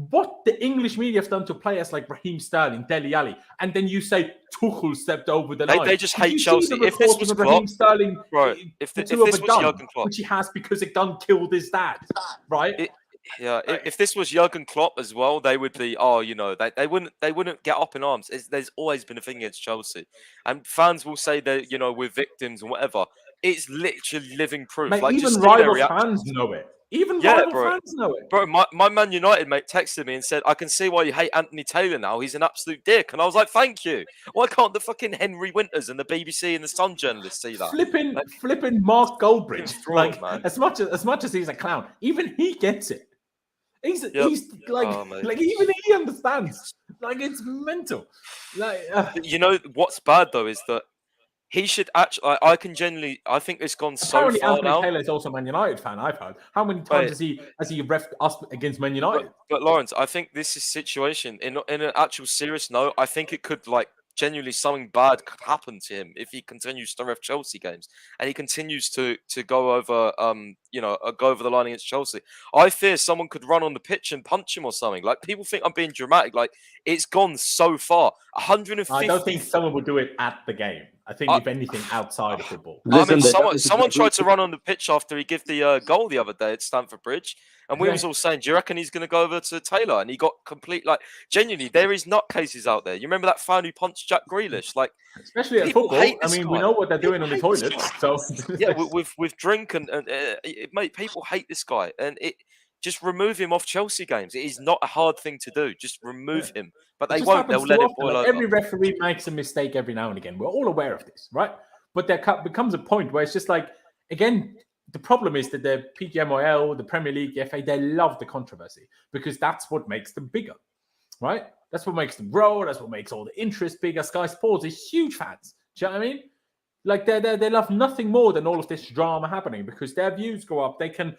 what the English media have done to players like Raheem Sterling, Dele Alli, and then you say Tuchel stepped over the line. They just hate Chelsea. If this was Raheem Sterling, right? If this was Jurgen Klopp, which he has because it done killed his dad, right? If this was Jurgen Klopp as well, they would be. They wouldn't get up in arms. There's always been a thing against Chelsea, and fans will say that we're victims and whatever. It's literally living proof. Mate, like even rival fans know it. Even rival fans know it. Bro, my Man United mate texted me and said, I can see why you hate Anthony Taylor now. He's an absolute dick. And I was like, thank you. Why can't the fucking Henry Winters and the BBC and the Sun journalists see that? Flipping Mark Goldbridge. Fraud, man. As much as he's a clown, even he gets it. He's like even he understands. Like, it's mental. Like, what's bad though is that he should actually. I think it's gone so far Anthony now. Taylor is also a Man United fan. I've heard. How many times has he refed us against Man United? But Laurenz, I think this is situation in an actual serious note. I think it could genuinely something bad could happen to him if he continues to ref Chelsea games and he continues to go over go over the line against Chelsea. I fear someone could run on the pitch and punch him or something. Like, people think I'm being dramatic. Like, it's gone so far. 150. I don't think someone would do it at the game. I think if anything outside of football. Someone tried to run on the pitch after he gave the goal the other day at Stamford Bridge, and we was all saying, "Do you reckon he's going to go over to Taylor?" And he got complete. Genuinely, there is nutcases out there. You remember that fan who punched Jack Grealish? Especially at football. I mean, we know what they're doing on the toilet. So with drink and mate, people hate this guy, and just remove him off Chelsea games. It is not a hard thing to do. Just remove him. But they won't. They'll let it boil over. Every referee makes a mistake every now and again. We're all aware of this, right? But there becomes a point where it's just again, the problem is that the PGMOL, the Premier League, the FA, they love the controversy because that's what makes them bigger, right? That's what makes them grow. That's what makes all the interest bigger. Sky Sports are huge fans. Do you know what I mean? They love nothing more than all of this drama happening because their views go up. They can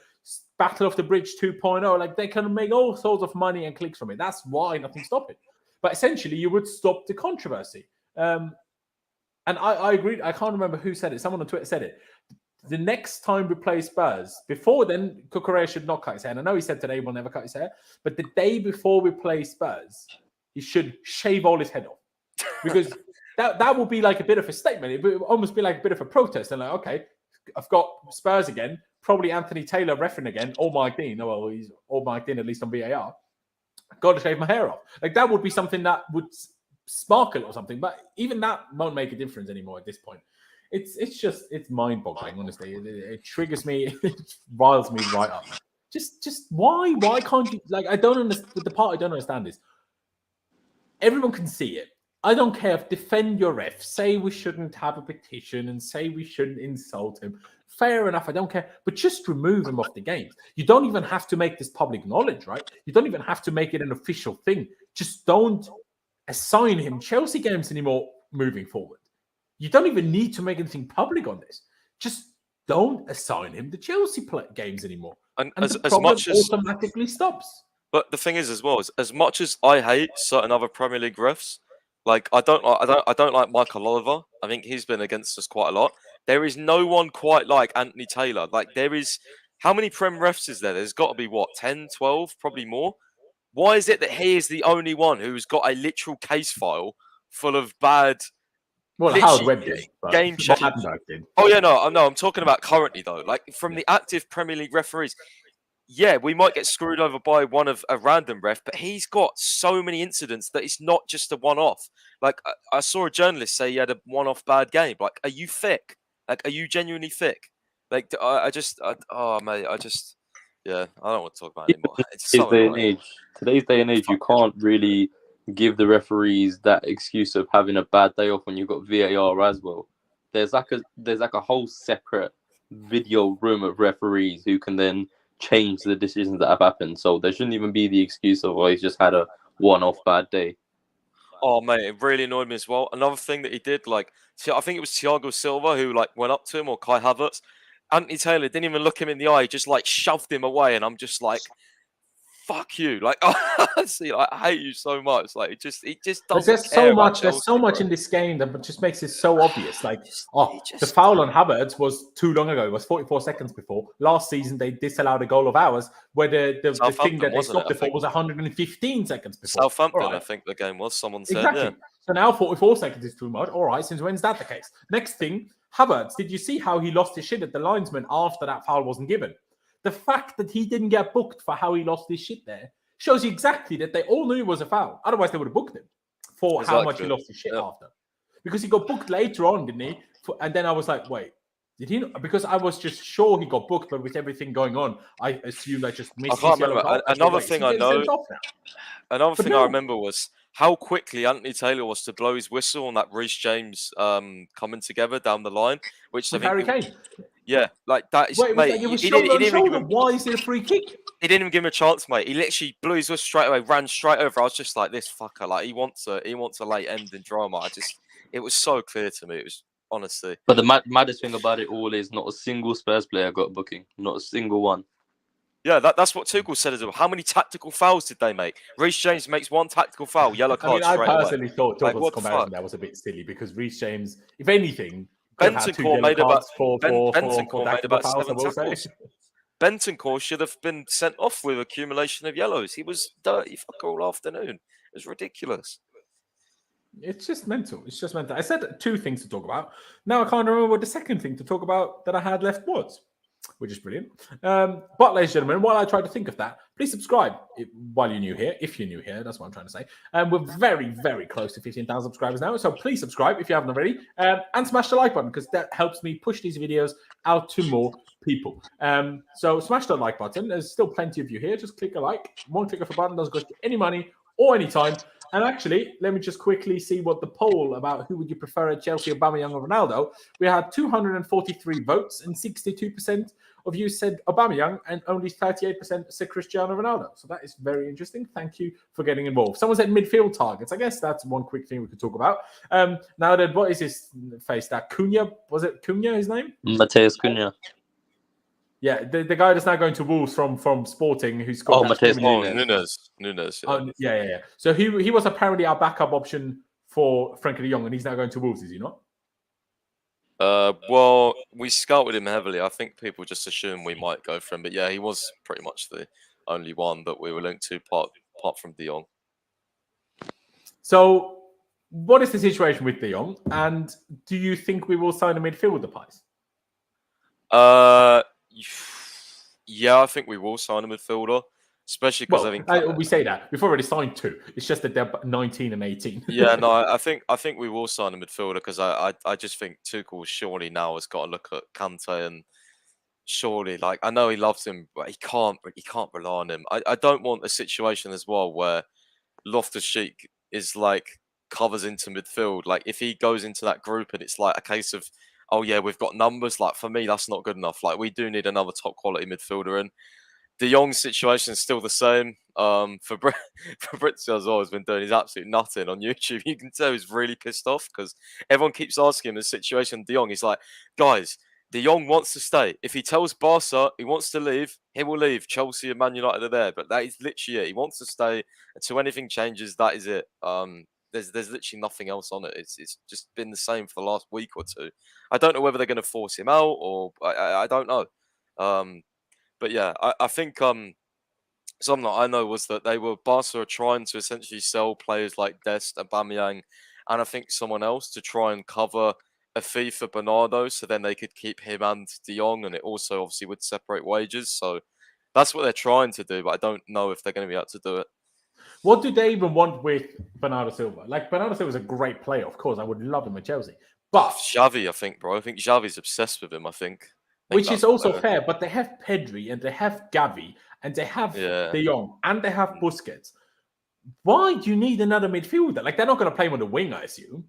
Battle of the Bridge 2.0. They can make all sorts of money and clicks from it. That's why nothing stopped it. But essentially, you would stop the controversy. And I agree. I can't remember who said it. Someone on Twitter said it. The next time we play Spurs, before then, Cucurella should not cut his hair. And I know he said today we'll never cut his hair. But the day before we play Spurs, he should shave all his head off. Because that would be like a bit of a statement. It would almost be like a bit of a protest. And okay, I've got Spurs again. Probably Anthony Taylor reffing again. Or Mike Dean. Well, he's all Mike Dean, at least on VAR. Got to shave my hair off. That would be something that would sparkle or something. But even that won't make a difference anymore at this point. It's mind-boggling, honestly. It triggers me. It riles me right up. Just why? Why can't you? Like, I don't understand. The part I don't understand is everyone can see it. I don't care if defend your ref, say we shouldn't have a petition and say we shouldn't insult him. Fair enough, I don't care. But just remove him off the games. You don't even have to make this public knowledge, right? You don't even have to make it an official thing. Just don't assign him Chelsea games anymore moving forward. You don't even need to make anything public on this. Just don't assign him the Chelsea games anymore. And the problem automatically stops. But the thing is, as well, is as much as I hate certain other Premier League refs, like I don't like Michael Oliver. I think he's been against us quite a lot. There is no one quite like Anthony Taylor. Like there is, how many Prem refs is there? There's got to be what, 10, 12, probably more. Why is it that he is the only one who's got a literal case file full of bad? Well, Howard Webb did, game change. Oh yeah, no, I'm talking about currently though. Like from the active Premier League referees. Yeah, we might get screwed over by one of a random ref, but he's got so many incidents that it's not just a one-off. Like, I saw a journalist say he had a one-off bad game. Like, are you thick? Like, are you genuinely thick? Like, yeah, I don't want to talk about it anymore. Today's day and age, you can't really give the referees that excuse of having a bad day off when you've got VAR as well. There's like a whole separate video room of referees who can then change the decisions that have happened. So there shouldn't even be the excuse of, he's just had a one-off bad day. Oh, mate, it really annoyed me as well. Another thing that he did, like, I think it was Thiago Silva who, like, went up to him, or Kai Havertz. Anthony Taylor didn't even look him in the eye. He just, like, shoved him away. And I'm just like, fuck you. Like, honestly, I hate you so much. Like, it just doesn't There's so much in this game that just makes it so obvious. Like, the foul on Havertz was too long ago. It was 44 seconds before. Last season, they disallowed a goal of ours where the thing that they stopped it for was 115 seconds before. Southampton, right. I think the game was. Someone said, exactly. Yeah. So now 44 seconds is too much. All right, since when's that the case? Next thing, Havertz, did you see how he lost his shit at the linesman after that foul wasn't given? The fact that he didn't get booked for how he lost his shit there shows you exactly that they all knew it was a foul. Otherwise, they would have booked him for how much he lost his shit after. Because he got booked later on, didn't he? And then I was like, wait, did he? Because I was just sure he got booked, but with everything going on, I assumed I just missed his yellow card. Another thing I remember was how quickly Anthony Taylor was to blow his whistle on that Reece James coming together down the line, which I think Harry Kane. Yeah, like that is. Wait, mate, he was shoulder on shoulder. Why is it a free kick? He didn't even give him a chance, mate. He literally blew his whistle straight away, ran straight over. I was just like, this fucker, like he wants a late end in drama. It was so clear to me. It was honestly. But the maddest thing about it all is not a single Spurs player got a booking, not a single one. Yeah, that's what Tuchel said as well. How many tactical fouls did they make? Reece James makes one tactical foul, yellow card. I personally thought Tuchel's comparison there was a bit silly because Reece James, if anything, Bentancur made about fouls, 7 tackles. Bentancur should have been sent off with accumulation of yellows. He was dirty fucker all afternoon. It was ridiculous. It's just mental. I said two things to talk about. Now I can't remember what the second thing to talk about that I had left was, which is brilliant. But, ladies and gentlemen, while I try to think of that, please subscribe while you're new here. If you're new here, that's what I'm trying to say. We're very, very close to 15,000 subscribers now. So please subscribe if you haven't already. And smash the like button because that helps me push these videos out to more people. So smash the like button. There's still plenty of you here. Just click a like. One click of a button doesn't cost you any money or any time. And actually, let me just quickly see what the poll about who would you prefer at Chelsea, Aubameyang or Ronaldo. We had 243 votes and 62% of you said Aubameyang and only 38% said Cristiano Ronaldo. So that is very interesting. Thank you for getting involved. Someone said midfield targets. I guess that's one quick thing we could talk about. Now that, what is his face? That Cunha, was it Cunha his name? Mateus Cunha. Yeah, the guy that's now going to Wolves from Sporting, who's got Nunes. Yeah. So he was apparently our backup option for Frenkie de Jong, and he's now going to Wolves, is he not? Well, we scouted him heavily. I think people just assumed we might go for him, but yeah, he was pretty much the only one that we were linked to, apart from de Jong. So, what is the situation with de Jong, and do you think we will sign a midfielder, Pies? Yeah, I think we will sign a midfielder, especially because I think we say that we've already signed two. It's just that they're 19 and 18. Yeah, no, I think we will sign a midfielder because I just think Tuchel surely now has got to look at Kante and surely, like, I know he loves him, but he can't rely on him. I don't want a situation as well where Loftus-Cheek is like covers into midfield. Like, if he goes into that group and it's like a case of, oh yeah, we've got numbers. Like, for me, that's not good enough. Like, we do need another top quality midfielder. And De Jong's situation is still the same. Fabrizio as well has been doing his absolute nothing on YouTube. You can tell he's really pissed off because everyone keeps asking him the situation. De Jong, he's like, guys, De Jong wants to stay. If he tells Barca he wants to leave, he will leave. Chelsea and Man United are there, but that is literally it. He wants to stay until anything changes. That is it. There's literally nothing else on it. It's just been the same for the last week or two. I don't know whether they're going to force him out or I don't know. But yeah, I think something that I know was that Barca are trying to essentially sell players like Dest, Aubameyang, and I think someone else to try and cover a fee for Bernardo, so then they could keep him and De Jong, and it also obviously would separate wages. So that's what they're trying to do, but I don't know if they're going to be able to do it. What do they even want with Bernardo Silva? Like, Bernardo Silva is a great player, of course. I would love him at Chelsea. But Xavi, I think, bro. I think Xavi's obsessed with him, I think. Which is also fair, but they have Pedri and they have Gavi and they have De Jong and they have Busquets. Why do you need another midfielder? Like, they're not going to play him on the wing, I assume.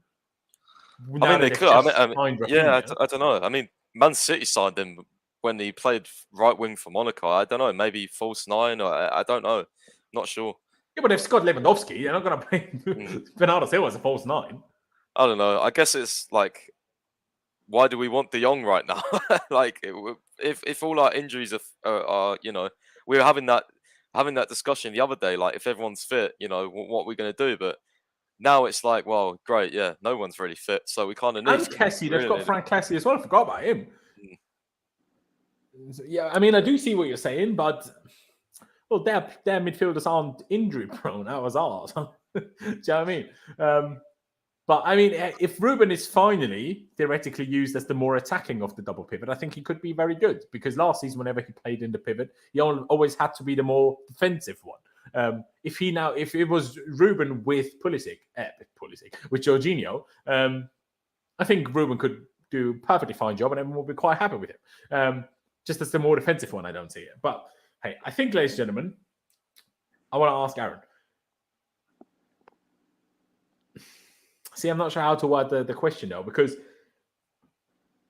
I mean, they could. I don't know. I mean, Man City signed him when he played right wing for Monaco. I don't know. Maybe false nine, or I don't know. Not sure. Yeah, but they've Scott Lewandowski. They're not going to play Bernardo Silva as a false nine. I don't know. I guess it's like, why do we want De Jong right now? Like, if all our injuries are we were having that discussion the other day. Like, if everyone's fit, what we're going to do. But now it's like, well, great, yeah, no one's really fit, so we kind of need. And Kessie, they've got Frank Kessie as well. I forgot about him. So, yeah, I mean, I do see what you're saying, but well, their midfielders aren't injury prone. That was ours. Do you know what I mean? But I mean, if Ruben is finally theoretically used as the more attacking of the double pivot, I think he could be very good, because last season, whenever he played in the pivot, he always had to be the more defensive one. If it was Ruben with Pulisic, with Jorginho, I think Ruben could do a perfectly fine job and everyone will be quite happy with him. Just as the more defensive one, I don't see it. But hey, I think, ladies and gentlemen, I want to ask Aaron. See, I'm not sure how to word the question though, because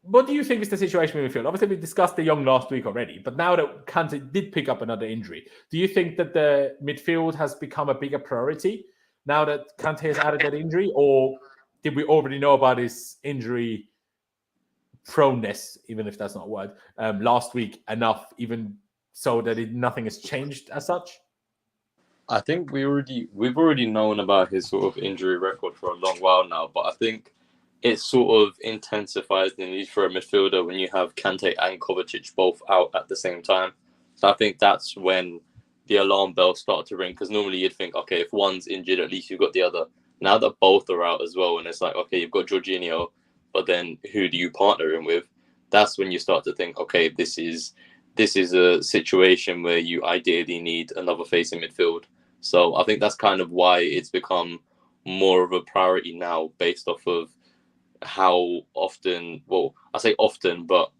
what do you think is the situation in midfield? Obviously, we discussed De Jong last week already, but now that Kante did pick up another injury, do you think that the midfield has become a bigger priority now that Kante has added that injury, or did we already know about his injury proneness, even if that's not a word, last week enough, even so that nothing has changed as such? I think we've already known about his sort of injury record for a long while now, but I think it sort of intensifies the need for a midfielder when you have Kante and Kovacic both out at the same time. So I think that's when the alarm bells start to ring, because normally you'd think, okay, if one's injured, at least you've got the other. Now that both are out as well, and it's like, okay, you've got Jorginho, but then who do you partner him with? That's when you start to think, okay, this is a situation where you ideally need another face in midfield. So I think that's kind of why it's become more of a priority now, based off of how often, well, I say often, but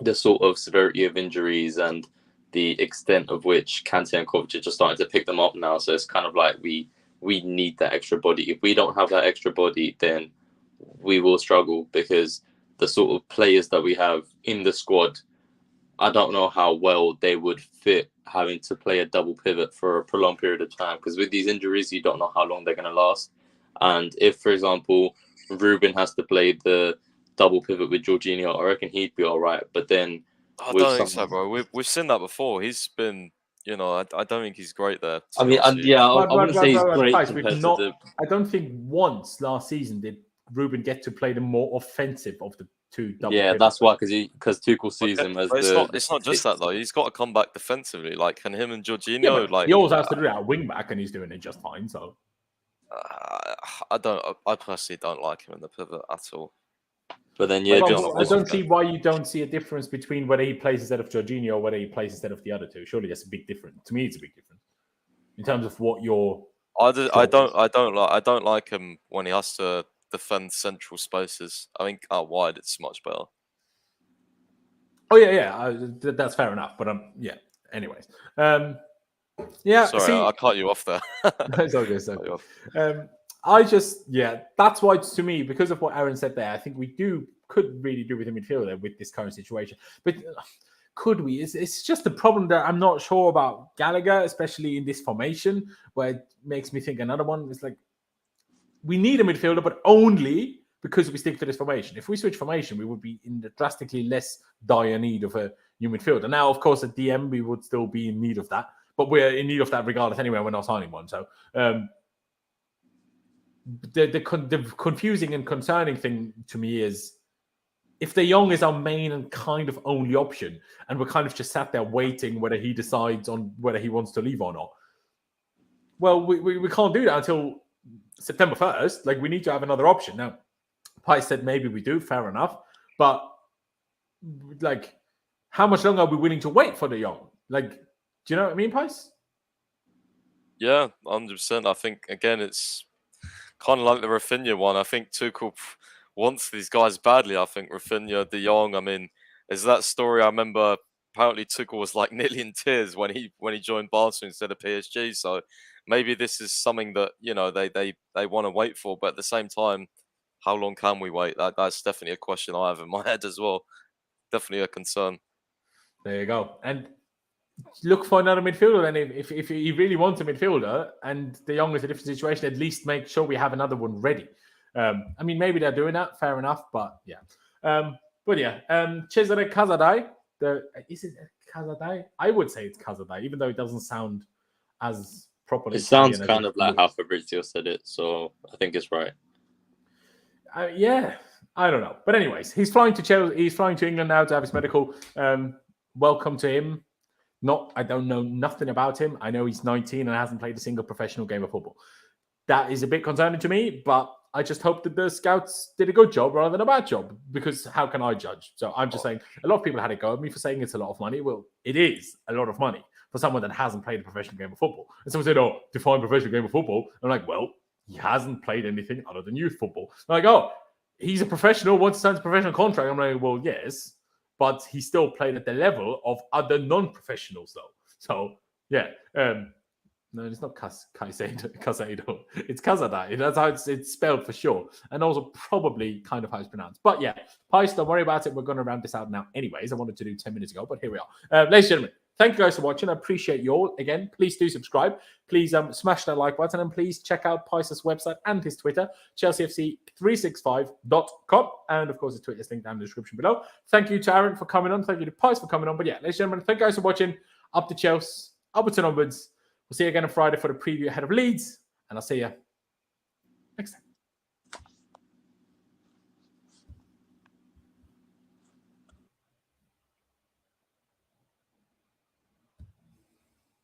the sort of severity of injuries and the extent of which Kante and Kovacic are starting to pick them up now. So it's kind of like we need that extra body. If we don't have that extra body, then we will struggle, because the sort of players that we have in the squad, I don't know how well they would fit having to play a double pivot for a prolonged period of time, because with these injuries, you don't know how long they're going to last. And if, for example, Ruben has to play the double pivot with Jorginho, I reckon he'd be all right. But then I don't think so, bro. We've seen that before. He's been, I don't think he's great there. I mean, yeah, I wouldn't say he's great compared to the... I don't think once last season did Ruben get to play the more offensive of the two double pivots. That's why, because Tuchel sees him as it's not just that, though. He's got to come back defensively. Like, and him and Jorginho, he also has to do that at wing back, and he's doing it just fine. So I personally don't like him in the pivot at all. But then, I don't see why you don't see a difference between whether he plays instead of Jorginho or whether he plays instead of the other two. Surely that's a big difference. To me, it's a big difference in terms of what your. I don't like him when he has to defend central spaces. I think out wide it's much better. Oh yeah. That's fair enough. But yeah. Anyways, yeah. Sorry, See, I cut you off there. it's all good. It's all good. That's why to me, because of what Aaron said there, I think we could really do with a midfielder with this current situation. But could we? It's just a problem that I'm not sure about Gallagher, especially in this formation, where it makes me think another one is like, we need a midfielder, but only because we stick to this formation. If we switch formation, we would be in the drastically less dire need of a new midfielder. Now, of course, at DM, we would still be in need of that, but we're in need of that regardless anyway. We're not signing one. So the confusing and concerning thing to me is if De Jong is our main and kind of only option, and we're kind of just sat there waiting whether he decides on whether he wants to leave or not. Well, we can't do that until September 1st. Like, we need to have another option. Now, Pice said maybe we do, fair enough. But, like, how much longer are we willing to wait for De Jong? Like, do you know what I mean, Pice? Yeah, 100%. I think, again, it's kind of like the Rafinha one. I think Tuchel wants these guys badly. I think Rafinha, De Jong, I mean, there's that story I remember. Apparently Tuchel was like nearly in tears when he joined Barca instead of PSG. So maybe this is something that, you know, they want to wait for. But at the same time, how long can we wait? That's definitely a question I have in my head as well. Definitely a concern. There you go. And look for another midfielder. And if you really want a midfielder and De Jong is a different situation, at least make sure we have another one ready. I mean, maybe they're doing that. Fair enough. But yeah. Cesare Cazadei. Is it Cazadei? I would say it's Cazadei, even though it doesn't sound as properly. It sounds kind of like how Fabrizio said it, so I think it's right. Yeah, I don't know, but anyways, he's flying to Chelsea. He's flying to England now to have his medical. Welcome to him. I don't know nothing about him. I know he's 19 and hasn't played a single professional game of football. That is a bit concerning to me, but I just hope that the scouts did a good job rather than a bad job, because how can I judge? So I'm just saying, a lot of people had a go at me for saying it's a lot of money. Well, it is a lot of money for someone that hasn't played a professional game of football. And someone said, oh, define professional game of football. I'm like, well, he hasn't played anything other than youth football. I'm like, oh, he's a professional, wants to sign a professional contract. I'm like, well, yes, but he still played at the level of other non-professionals, though. So, yeah. No, it's not Cazado. It's Cazadei. That's how it's spelled for sure. And also probably kind of how it's pronounced. But yeah, Pice, don't worry about it. We're going to round this out now anyways. I wanted to do 10 minutes ago, but here we are. Ladies and gentlemen, thank you guys for watching. I appreciate you all. Again, please do subscribe. Please smash that like button, and please check out Pice's website and his Twitter, chelseafc365.com. And of course, his Twitter is linked down in the description below. Thank you to Aaron for coming on. Thank you to Pice for coming on. But yeah, ladies and gentlemen, thank you guys for watching. Up to Chelsea, upwards and onwards. We'll see you again on Friday for the preview ahead of Leeds, and I'll see you next time.